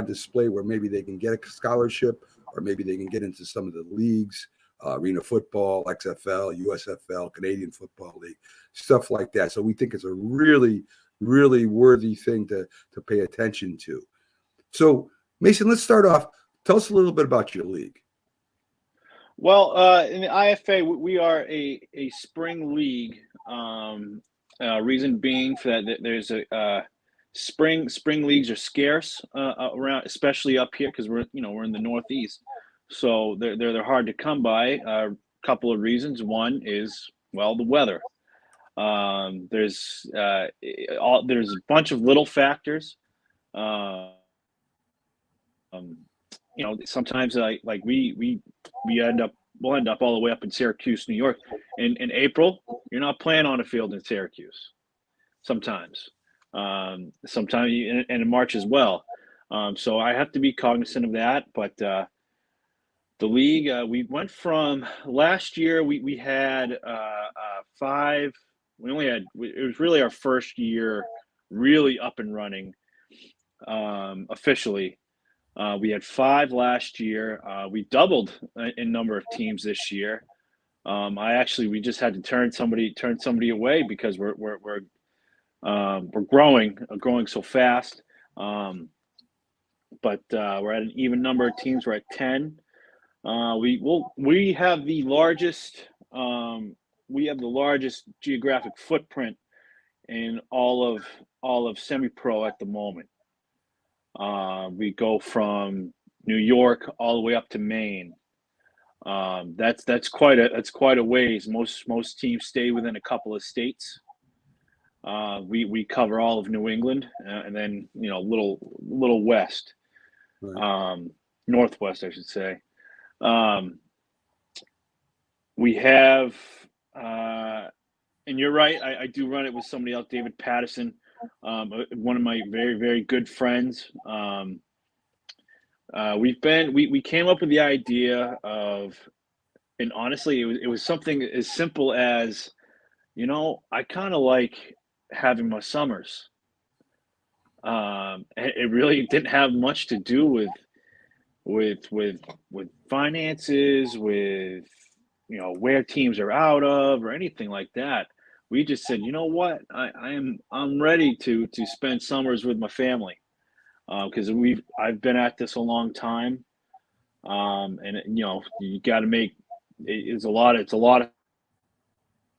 display, where maybe they can get a scholarship or maybe they can get into some of the leagues, Arena Football, XFL, USFL, Canadian Football League, stuff like that. So we think it's a really, really worthy thing to pay attention to. So Mason, let's start off. Tell us a little bit about your league. Well, in the IFA, we are a spring league. Reason being for that, there's a spring leagues are scarce around, especially up here because we're in the Northeast, so they're hard to come by. A couple of reasons. One is, well, the weather. There's a bunch of little factors. Sometimes we'll end up all the way up in Syracuse, New York. In April, you're not playing on a field in Syracuse. Sometimes and in March as well. So I have to be cognizant of that. But the league, we went from last year. We had 5. We only had. It was really our first year, really up and running officially. We had 5 last year. We doubled in number of teams this year. We just had to turn somebody away because we're growing so fast. But we're at an even number of teams. We're at 10. We have the largest geographic footprint in all of semi-pro at the moment. We go from New York all the way up to Maine. That's quite a ways. Most teams stay within a couple of states. We cover all of New England and then little west, northwest, I should say. We have, and you're right. I do run it with somebody else, David Patterson. One of my very, very good friends. We came up with the idea of, and honestly, it was something as simple as, I kind of like having my summers. It really didn't have much to do with finances, with where teams are out of or anything like that. We just said, you know what, I'm ready to spend summers with my family, because I've been at this a long time, and you got to make it's a lot of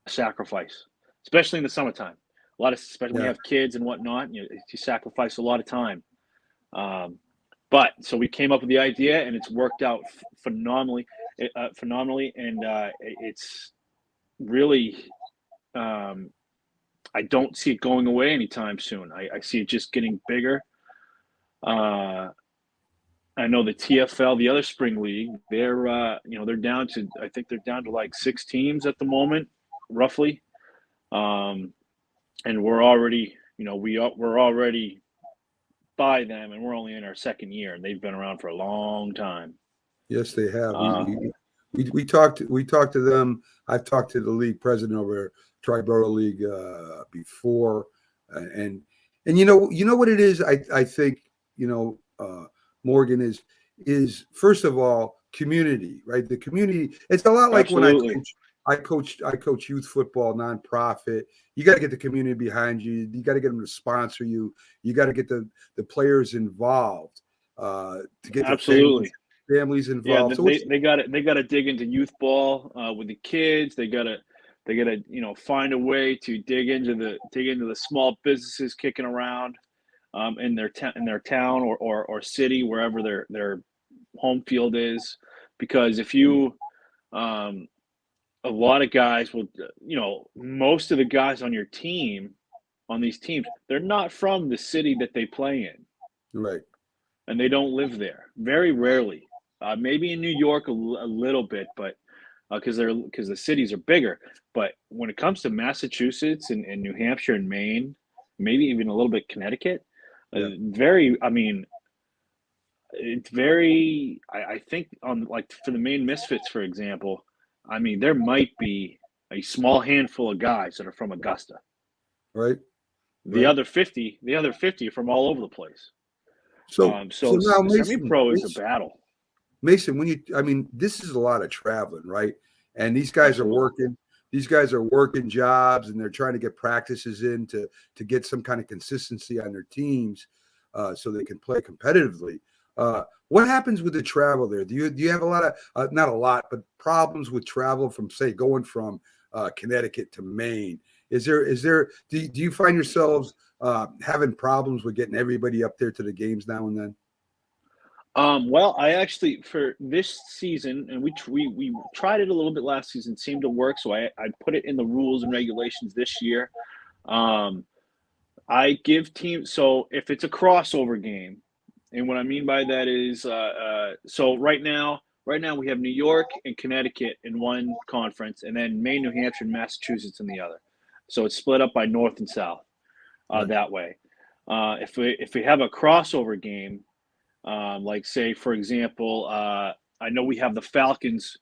sacrifice, especially in the summertime. Especially when you have kids and whatnot, you sacrifice a lot of time. But so we came up with the idea, and it's worked out phenomenally, and it's really. I don't see it going away anytime soon. I see it just getting bigger. I know the TFL, the other spring league, they're down to, I think they're down to like 6 teams at the moment, roughly. And we're already, we're already by them, and we're only in our second year, and they've been around for a long time. Yes, they have. We talked to them. I've talked to the league president over Triborough League before, and you know what it is. I think Morgan is first of all community, right? The community. It's a lot like Absolutely. when I coach youth football, nonprofit. You got to get the community behind you. You got to get them to sponsor you. You got to get the players involved to get Absolutely. the families involved. Yeah, they got to dig into youth ball with the kids. They got to find a way to dig into the small businesses kicking around in their town or city, wherever their home field is, because if you a lot of guys will, most of the guys on your team, on these teams, they're not from the city that they play in. Right. And they don't live there. Very rarely. Maybe in New York a little bit, but because the cities are bigger. But when it comes to Massachusetts and New Hampshire and Maine, maybe even a little bit Connecticut, it's very, I think on like for the Maine Misfits, for example, there might be a small handful of guys that are from Augusta. Right. The other 50 are from all over the place. So now semi-pro is a battle. Mason, this is a lot of traveling, right? And these guys are working. These guys are working jobs, and they're trying to get practices in to get some kind of consistency on their teams, so they can play competitively. What happens with the travel there? Do you have a lot of not a lot, but problems with travel from, say, going from Connecticut to Maine? Do you find yourselves having problems with getting everybody up there to the games now and then? Well, I actually, for this season, and we tried it a little bit last season, seemed to work. So I put it in the rules and regulations this year. I give teams, so if it's a crossover game, and what I mean by that is, so right now we have New York and Connecticut in one conference, and then Maine, New Hampshire, and Massachusetts in the other. So it's split up by north and south that way. If we have a crossover game, like say, for example, I know we have the Falcons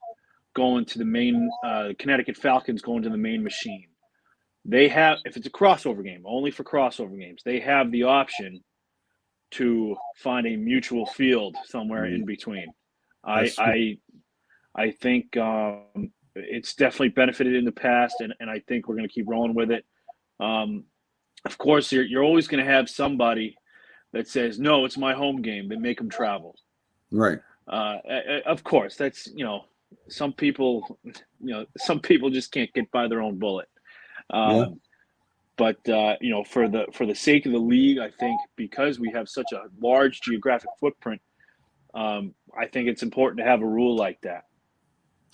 going to the Maine, Connecticut Falcons going to the Maine Machine. They have, if it's a crossover game, only for crossover games, they have the option to find a mutual field somewhere in between. I think it's definitely benefited in the past, and I think we're going to keep rolling with it. Of course, you're always going to have somebody that says, no, it's my home game, but make them travel. Right. Of course, that's, some people just can't get by their own bullet. But for the sake of the league, I think because we have such a large geographic footprint, I think it's important to have a rule like that.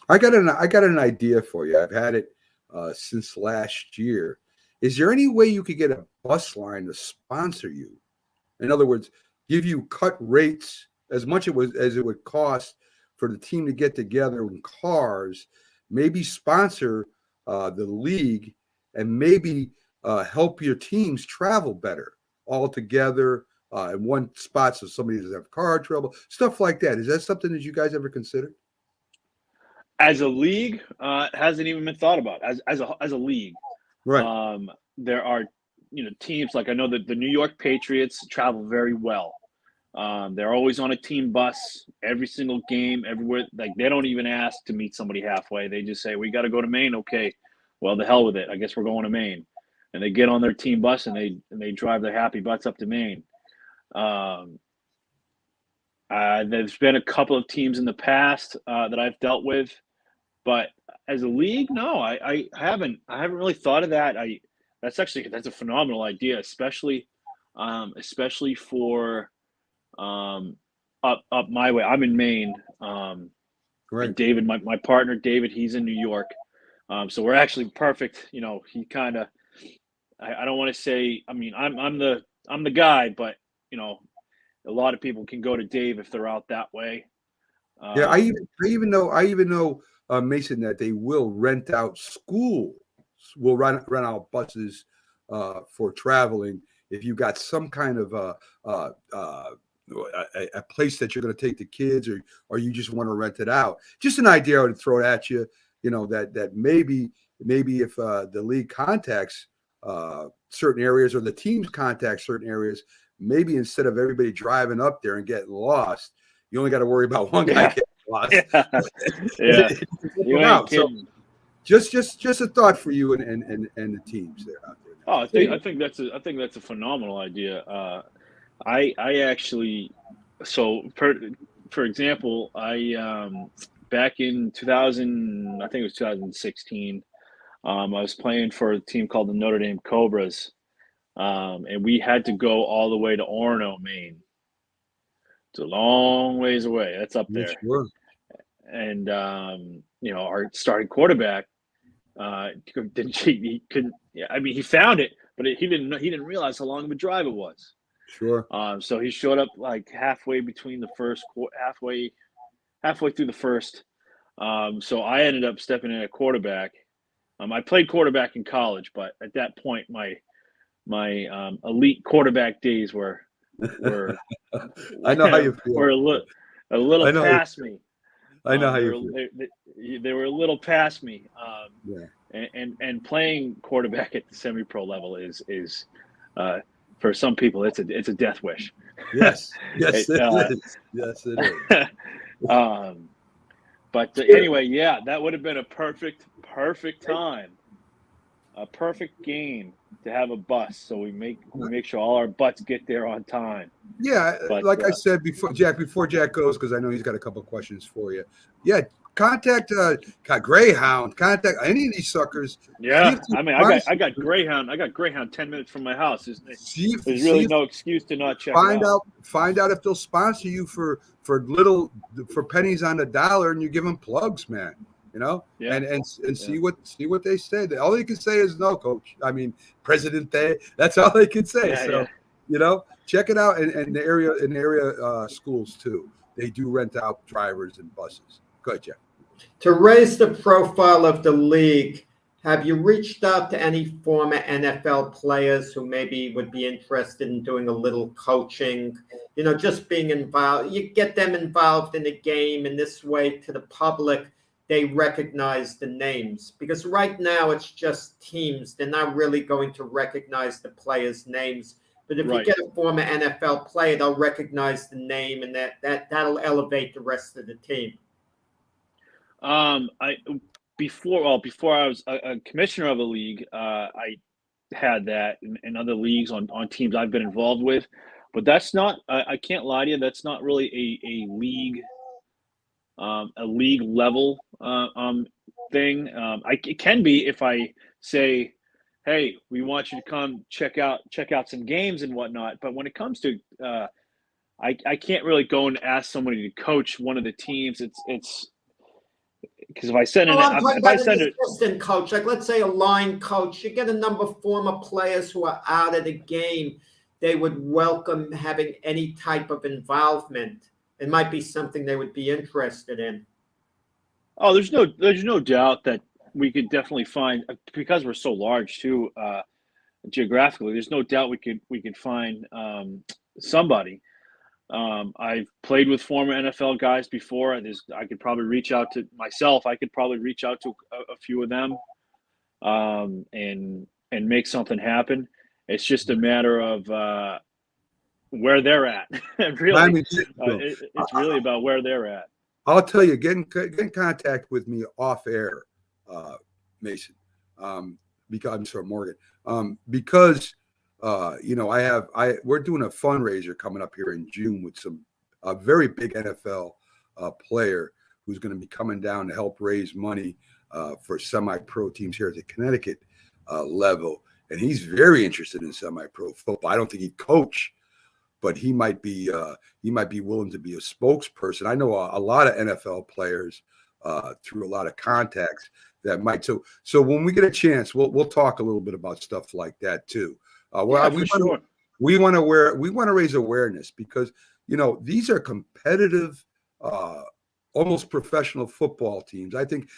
I got an idea for you. I've had it since last year. Is there any way you could get a bus line to sponsor you? In other words, give you cut rates as much as it would cost for the team to get together in cars, maybe sponsor the league, and maybe help your teams travel better all together in one spot, so somebody doesn't have car trouble, stuff like that. Is that something that you guys ever considered? As a league, it hasn't even been thought about. As a league, right? There are teams like, I know that the New York Patriots travel very well. They're always on a team bus every single game, everywhere. Like, they don't even ask to meet somebody halfway. They just say, we got to go to Maine. Okay, well, the hell with it. I guess we're going to Maine. And they get on their team bus and they drive their happy butts up to Maine. There's been a couple of teams in the past that I've dealt with, but as a league, no, I haven't really thought of that. That's a phenomenal idea, especially for up my way. I'm in Maine. Right. David, my partner David, he's in New York. So we're actually perfect. He kind of, I don't want to say, I'm the guy, but a lot of people can go to Dave if they're out that way. Yeah, I even know Mason, that they will rent out schools, will rent out buses for traveling. If you got some kind of a place that you're going to take the kids, or you just want to rent it out, just an idea I would throw at you. That maybe if the league contacts certain areas, or the teams contact certain areas, maybe instead of everybody driving up there and getting lost, you only got to worry about one guy getting lost. Yeah. You ain't So just a thought for you and the teams there out there. Oh, I think that's a phenomenal idea. I actually, so for example, I back in 2000, I think it was 2016, I was playing for a team called the Notre Dame Cobras, and we had to go all the way to Orono, Maine. It's a long ways away. That's up there. Sure. And our starting quarterback, he couldn't. Yeah, I mean, he found it, but he didn't realize how long of a drive it was. Sure. So he showed up like halfway between the first, halfway through the first. So I ended up stepping in at quarterback. I played quarterback in college, but at that point, my elite quarterback days were I know how you feel. Were a little past me. I know how you feel. They were a little past me. Yeah. And playing quarterback at the semi-pro level is for some people it's a death wish. Yes. Yes, it is. Yes, it is. But anyway, yeah, that would have been a perfect time, a perfect game to have a bus. So we make sure all our butts get there on time. Yeah, But, like I said before Jack goes, because I know he's got a couple of questions for you. Yeah, contact Greyhound. Contact any of these suckers. Yeah, I mean, I got Greyhound. I got Greyhound 10 minutes from my house. There's really no excuse to not check it out. Find out if they'll sponsor you for pennies on the dollar, and you give them plugs, man. Yeah. And see what they say. All they can say is no, coach. I mean, Presidente. That's all they can say. Check it out. And the area schools too. They do rent out drivers and buses. Go ahead, Jeff. To raise the profile of the league, have you reached out to any former NFL players who maybe would be interested in doing a little coaching? Just being involved. You get them involved in the game, and this way to the public, they recognize the names. Because right now it's just teams. They're not really going to recognize the players' names. But if you get a former NFL player, they'll recognize the name, and that'll elevate the rest of the team. Before I was a commissioner of a league, I had that in other leagues on teams I've been involved with, but that's not. I can't lie to you. That's not really a league level thing. It can be if I say, hey, we want you to come check out some games and whatnot. But when it comes to I can't really go and ask somebody to coach one of the teams. It's because if I send an assistant coach, like let's say a line coach, you get a number of former players who are out of the game, they would welcome having any type of involvement. It might be something they would be interested in. Oh, there's no doubt that we could definitely find, because we're so large too, geographically. There's no doubt we could find somebody. I've played with former NFL guys before. I could probably reach out to myself. I could probably reach out to a few of them, and make something happen. It's just a matter of where they're at. Really, it's really about where they're at. I'll tell you, get in contact with me off air, Mason. Morgan. Because we're doing a fundraiser coming up here in June with a very big NFL player who's going to be coming down to help raise money for semi-pro teams here at the Connecticut level, and he's very interested in semi-pro football. I don't think he'd coach, but he might be willing to be a spokesperson. I know a lot of NFL players through a lot of contacts that might. So when we get a chance, we'll talk a little bit about stuff like that too. we want to raise awareness because these are competitive, almost professional football teams. I think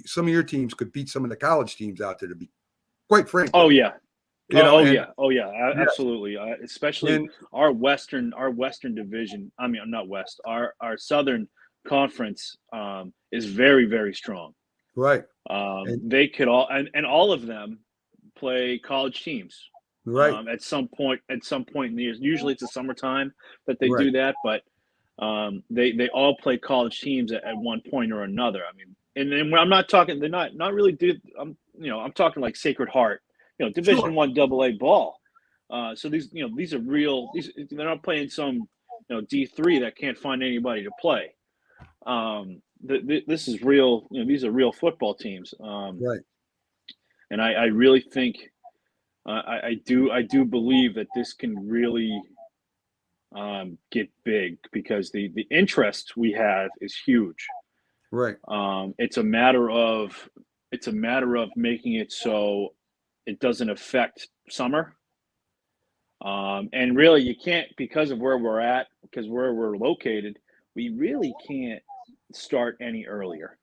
some of your teams could beat some of the college teams out there, to be quite frank. Oh yeah. Yes. Absolutely. Especially our Western division. I mean, not West. Our Southern Conference is very, very strong. Right. They could all and all of them play college teams. Right. At some point in the year. Usually it's the summertime that they do that, but they all play college teams at one point or another. I mean, and I'm not talking. They're not really. I'm talking like Sacred Heart. Division I AA ball. So these are real. They're not playing some D3 that can't find anybody to play. This is real. These are real football teams. Right. And I really think I do believe that this can really get big because the interest we have is huge. Right. It's a matter of making it so it doesn't affect summer. And really you can't, because of where we're at, because where we're located, we really can't start any earlier.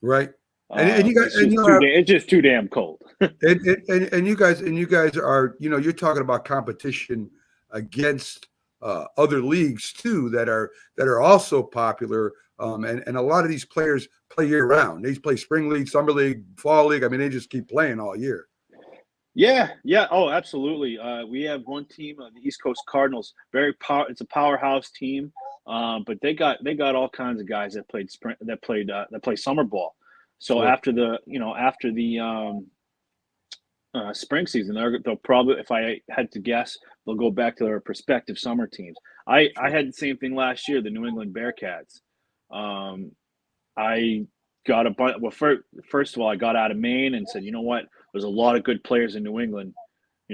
Right. And you guys, it's just too damn cold. and you guys are, you're talking about competition against other leagues too that are also popular. And a lot of these players play year round. They play spring league, summer league, fall league. I mean, they just keep playing all year. Yeah. Oh, absolutely. We have one team, the East Coast Cardinals. It's a powerhouse team, but they got all kinds of guys that play summer ball. So sure. after the spring season, they'll probably, if I had to guess, they'll go back to their prospective summer teams. I had the same thing last year, the New England Bearcats. I got a bunch. Well, first of all, I got out of Maine and said, you know what? There's a lot of good players in New England.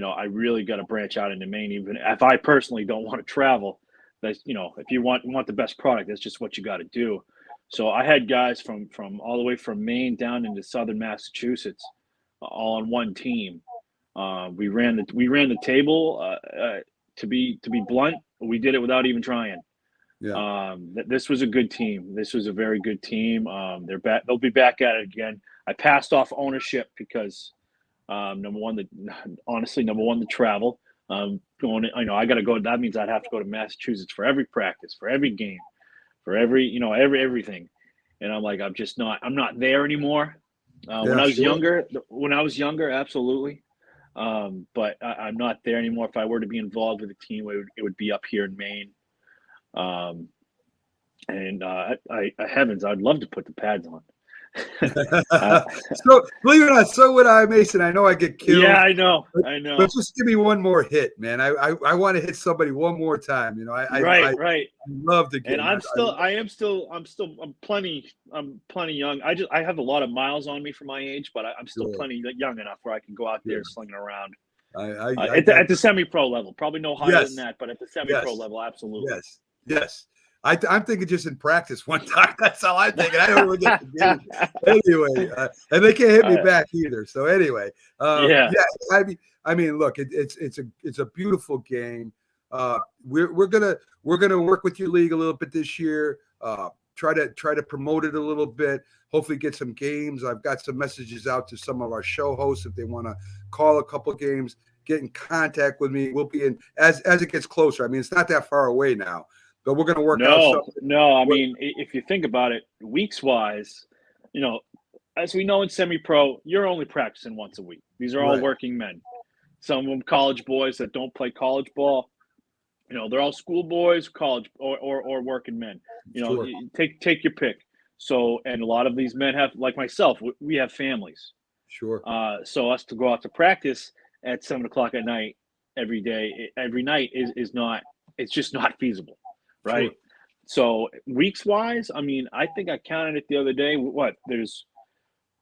I really got to branch out into Maine, even if I personally don't want to travel. That's if you want the best product, that's just what you got to do. So I had guys from all the way from Maine down into southern Massachusetts, all on one team. We ran the table. To be blunt, we did it without even trying. Yeah. This was a good team. This was a very good team. They're back. They'll be back at it again. I passed off ownership because number one, the travel. I got to go. That means I'd have to go to Massachusetts for every practice, for every game, for everything. And I'm like, I'm not there anymore. When I was younger, absolutely. But I'm not there anymore. If I were to be involved with a team, it would be up here in Maine. Heavens, I'd love to put the pads on. So believe it or not, so would I, Mason. I know I get killed. Yeah, I know. But just give me one more hit, man. I want to hit somebody one more time. I love the game. And I'm plenty young. I have a lot of miles on me for my age, but I'm still plenty young enough where I can go out there slinging around. At the semi-pro level, probably no higher than that, but at the semi-pro level, absolutely. Yes. I'm thinking just in practice one time. That's all I'm thinking. I don't really get to do anyway, and they can't hit me back either. So anyway, I mean, look, it's a beautiful game. We're gonna work with your league a little bit this year. Try to promote it a little bit. Hopefully, get some games. I've got some messages out to some of our show hosts if they want to call a couple games. Get in contact with me. We'll be in as it gets closer. I mean, it's not that far away now. But we're going to work out something. No, I mean, if you think about it, weeks-wise, as we know in semi-pro, you're only practicing once a week. These are all working men. Some of them college boys that don't play college ball. They're all school boys, college or working men. Sure. Take your pick. So, and a lot of these men have, like myself, we have families. Sure. So us to go out to practice at 7:00 at night every night is not. It's just not feasible. Right. Sure. So weeks wise, I mean, I think I counted it the other day. What there's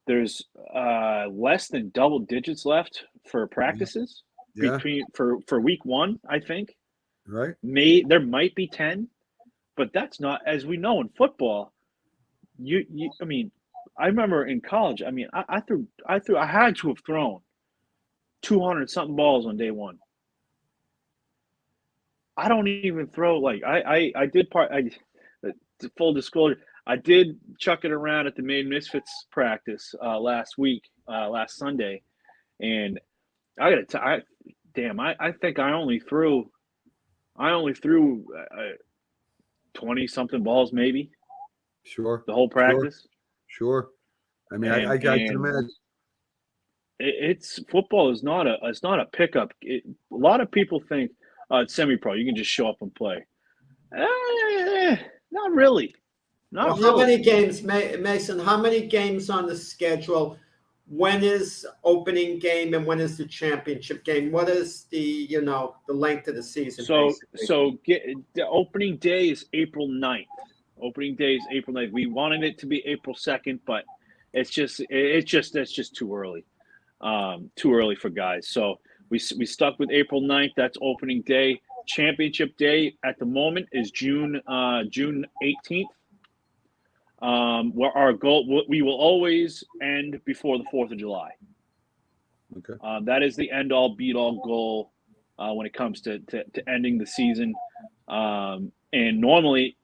less than double digits left for practices for week one, I think. Right. There might be 10, but that's not, as we know in football. I mean, I remember in college. I mean, I had to have thrown 200 something balls on day one. I don't even throw like I did full disclosure. I did chuck it around at the Maine Misfits practice last Sunday, and I think I only threw 20 something balls maybe. Sure. The whole practice. Sure. I mean, I can imagine. It's football is not a pickup. A lot of people think it's semi-pro. You can just show up and play. Not really. Not How really. many games, Mason? How many games on the schedule? When is opening game and when is the championship game? What is the length of the season? The opening day is April 9th. Opening day is April 9th. We wanted it to be April 2nd, but that's just too early. Too early for guys. So we stuck with April 9th. That's opening day. Championship day at the moment is June 18th. Where our goal, we will always end before the 4th of July. Okay. That is the end all beat all goal when it comes to ending the season. And normally,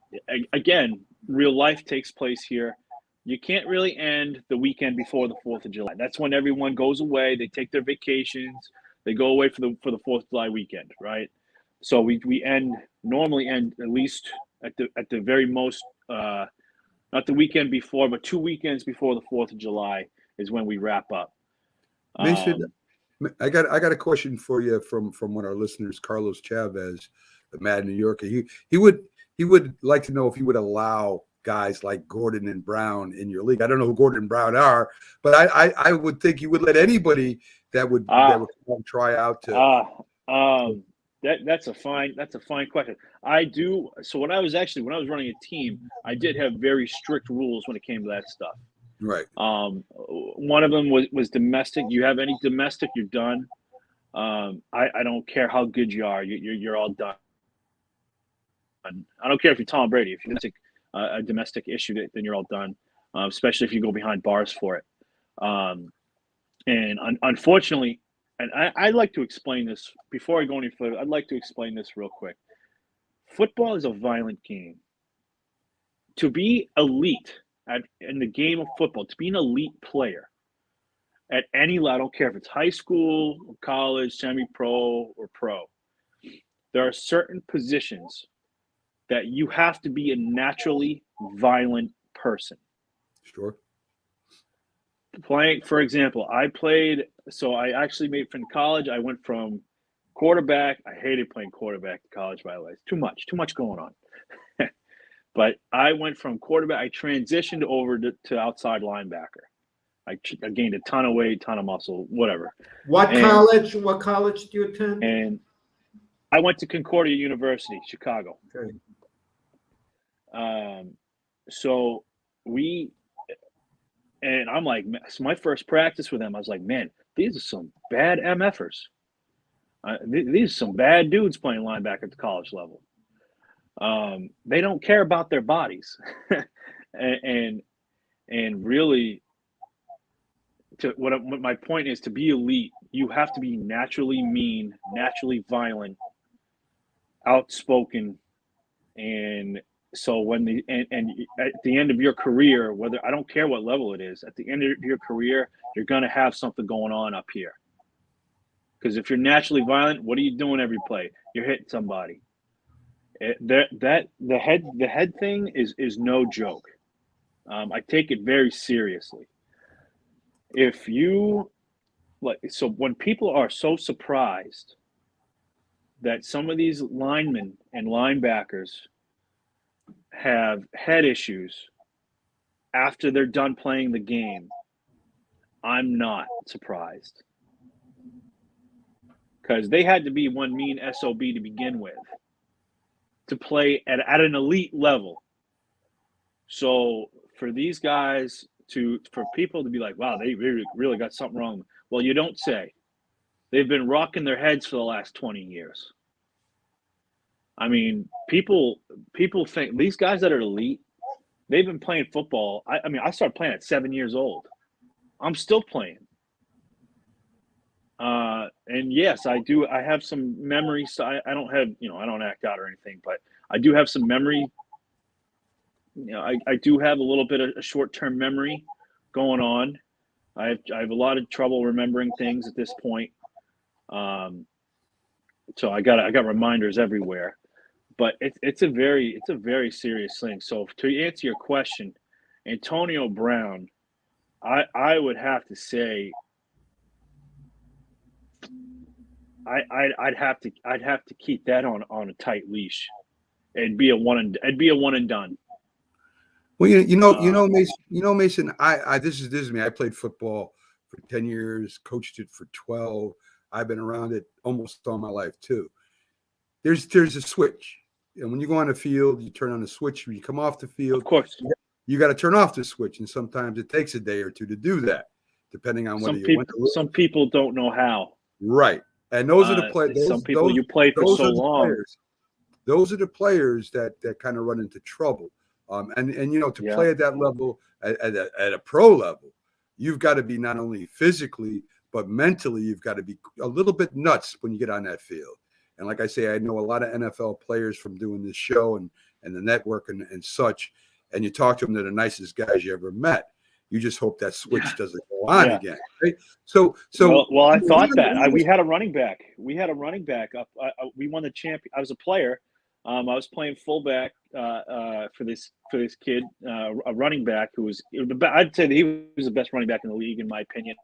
again, real life takes place here. You can't really end the weekend before the 4th of July. That's when everyone goes away. They take their vacations. They go away for the 4th of July weekend, right? So we normally end at least at the very most, not the weekend before, but 2 weekends before the 4th of July is when we wrap up. Mason, I got a question for you from one of our listeners, Carlos Chavez, the Mad New Yorker. He would like to know if you would allow guys like Gordon and Brown in your league. I don't know who Gordon and Brown are, but I would think you would let anybody that would come try out to. That's a fine question. I do. So when I was running a team, I did have very strict rules when it came to that stuff. Right. One of them was domestic. You have any domestic, you're done. I don't care how good you are. You're all done. I don't care if you're Tom Brady. If you're a domestic issue, then you're all done. Especially if you go behind bars for it. And unfortunately, and I'd like to explain this before I go any further. I'd like to explain this real quick. Football is a violent game. To be elite in the game of football, to be an elite player at any level, I don't care if it's high school, college, semi-pro, or pro, there are certain positions that you have to be a naturally violent person. Sure. Playing, for example, I actually made from college. I went from quarterback. I hated playing quarterback in college, by the way. It's too much going on. But I went from quarterback. I transitioned over to outside linebacker. I gained a ton of weight, ton of muscle, whatever. What college do you attend? And I went to Concordia University, Chicago. Okay. And I'm like, so my first practice with them, I was like, man, these are some bad MFers. These are some bad dudes playing linebacker at the college level. They don't care about their bodies. and really, what my point is, to be elite, you have to be naturally mean, naturally violent, outspoken, and so when at the end of your career, whether I don't care what level it is, at the end of your career, you're gonna have something going on up here. Because if you're naturally violent, what are you doing every play? You're hitting somebody. The head thing is no joke. I take it very seriously. If you so when people are so surprised that some of these linemen and linebackers have head issues after they're done playing the game, I'm not surprised. Because they had to be one mean SOB to begin with to play at an elite level. So for these guys for people to be like, wow, they really got something wrong. Well, you don't say. They've been rocking their heads for the last 20 years. I mean, people think these guys that are elite, they've been playing football. I started playing at 7 years old. I'm still playing. And yes, I do. I have some memories. I don't have, I don't act out or anything, but I do have some memory. I do have a little bit of a short-term memory going on. I have a lot of trouble remembering things at this point. So I got reminders everywhere, but it's a very serious thing. So to answer your question, Antonio Brown, I would have to say I'd have to keep that on a tight leash. It'd be a one and done. Well, Mason. This is me. I played football for 10 years, coached it for 12. I've been around it almost all my life too. There's a switch, and when you go on the field, you turn on the switch. When you come off the field, of course, you got to turn off the switch, and sometimes it takes a day or two to do that, depending on whether some people don't know how. Right, and those are the players. Some people you played for so long. Those are the players that kind of run into trouble. And to play at that level, at a pro level, you've got to be not only physically but mentally. You've got to be a little bit nuts when you get on that field. And like I say, I know a lot of NFL players from doing this show and the network and such. And you talk to them, they're the nicest guys you ever met. You just hope that switch doesn't go on again. Right? So I thought that we had a running back. We won the champion. I was a player. I was playing fullback for this kid, a running back who was. I'd say that he was the best running back in the league, in my opinion.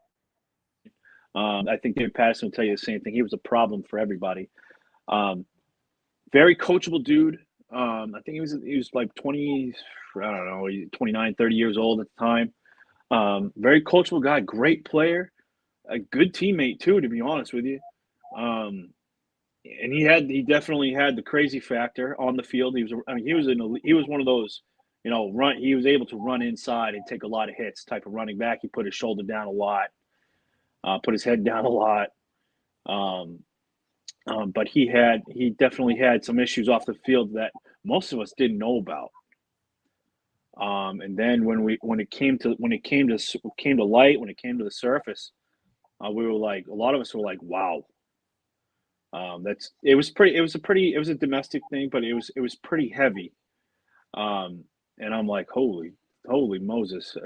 I think David Patterson will tell you the same thing. He was a problem for everybody. Very coachable dude. I think he was like 20, I don't know, 29, 30 years old at the time. Very coachable guy, great player, a good teammate too, to be honest with you. And he definitely had the crazy factor on the field. He was one of those, he was able to run inside and take a lot of hits type of running back. He put his shoulder down a lot, put his head down a lot. But he definitely had some issues off the field that most of us didn't know about. And then when it came to light, when it came to the surface, we were like, a lot of us were like, wow. It was a domestic thing, but it was pretty heavy. And I'm like, holy Moses.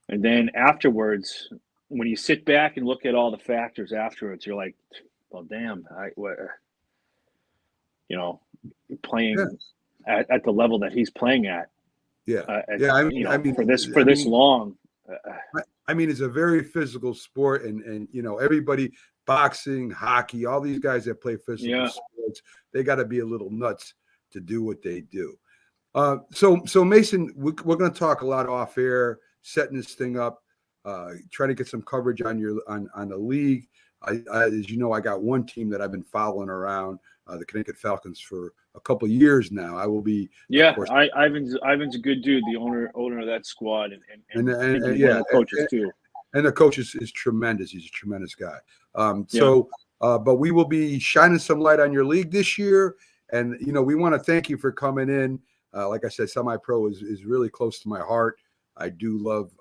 And then afterwards, when you sit back and look at all the factors afterwards, you're like, well, damn, playing at the level that he's playing at. For this long. It's a very physical sport, and everybody, boxing, hockey, all these guys that play physical sports, they got to be a little nuts to do what they do. So Mason, we're going to talk a lot off air, setting this thing up, trying to get some coverage on the league. As you know, I got one team that I've been following around, the Connecticut Falcons, for a couple of years now. I will be. Yeah, Ivan's a good dude, the owner of that squad, and the coaches too. And the coach is tremendous. He's a tremendous guy. But we will be shining some light on your league this year, and we want to thank you for coming in. Like I said, semi-pro is really close to my heart. I do love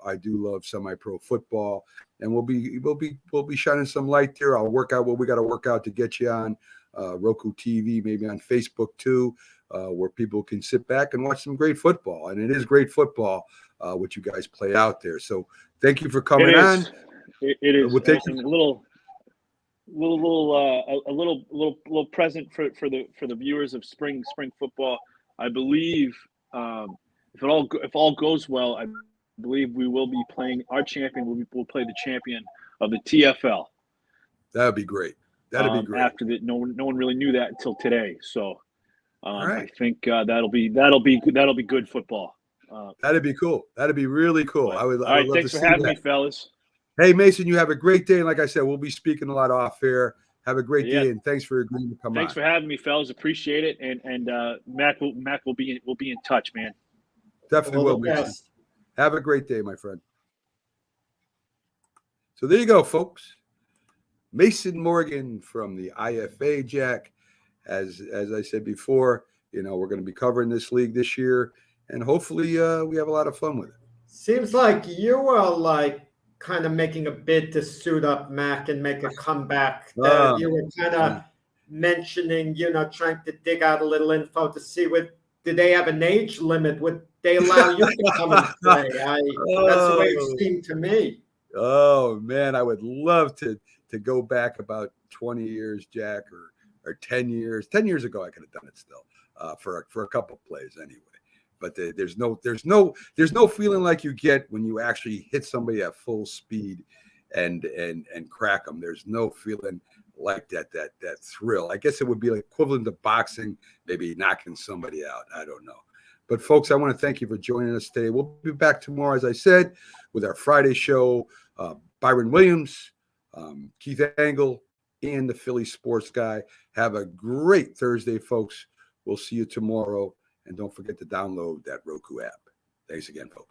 semi-pro football, and we'll be shining some light there. I'll work out what we got to work out to get you on Roku TV, maybe on Facebook too, where people can sit back and watch some great football. And it is great football, what you guys play out there. So thank you for coming on. It is. We'll take a little present for the viewers of spring football. I believe if all goes well, I believe we will be playing our champion. We'll play the champion of the TFL. That'd be great. That'd be great. After that, no one really knew that until today. So I think that'll be good football. That'd be cool. That'd be really cool. I would love thanks to for see having that. me, fellas. Hey, Mason, you have a great day. And like I said, we'll be speaking a lot off air. Have a great day, and thanks for agreeing to come on. Thanks for having me, fellas. Appreciate it. And Mac will be in touch, man. Definitely will, Mason. Have a great day, my friend. So there you go, folks. Mason Morgan from the IFA, Jack. As I said before, we're going to be covering this league this year, and hopefully we have a lot of fun with it. Seems like you are like kind of making a bid to suit up Mac and make a comeback. That you were kind of mentioning, trying to dig out a little info to see did they have an age limit? Would they allow you to come and play? That's the way it seemed to me. Oh man, I would love to go back about 20 years, Jack, or 10 years. 10 years ago, I could have done it still for a couple of plays anyway. But there's no feeling like you get when you actually hit somebody at full speed and crack them. There's no feeling like that thrill. I guess it would be like equivalent to boxing, maybe knocking somebody out. I don't know. But folks, I want to thank you for joining us today. We'll be back tomorrow, as I said, with our Friday show. Byron Williams, Keith Angle, and the Philly Sports Guy. Have a great Thursday, folks. We'll see you tomorrow. And don't forget to download that Roku app. Thanks again, folks.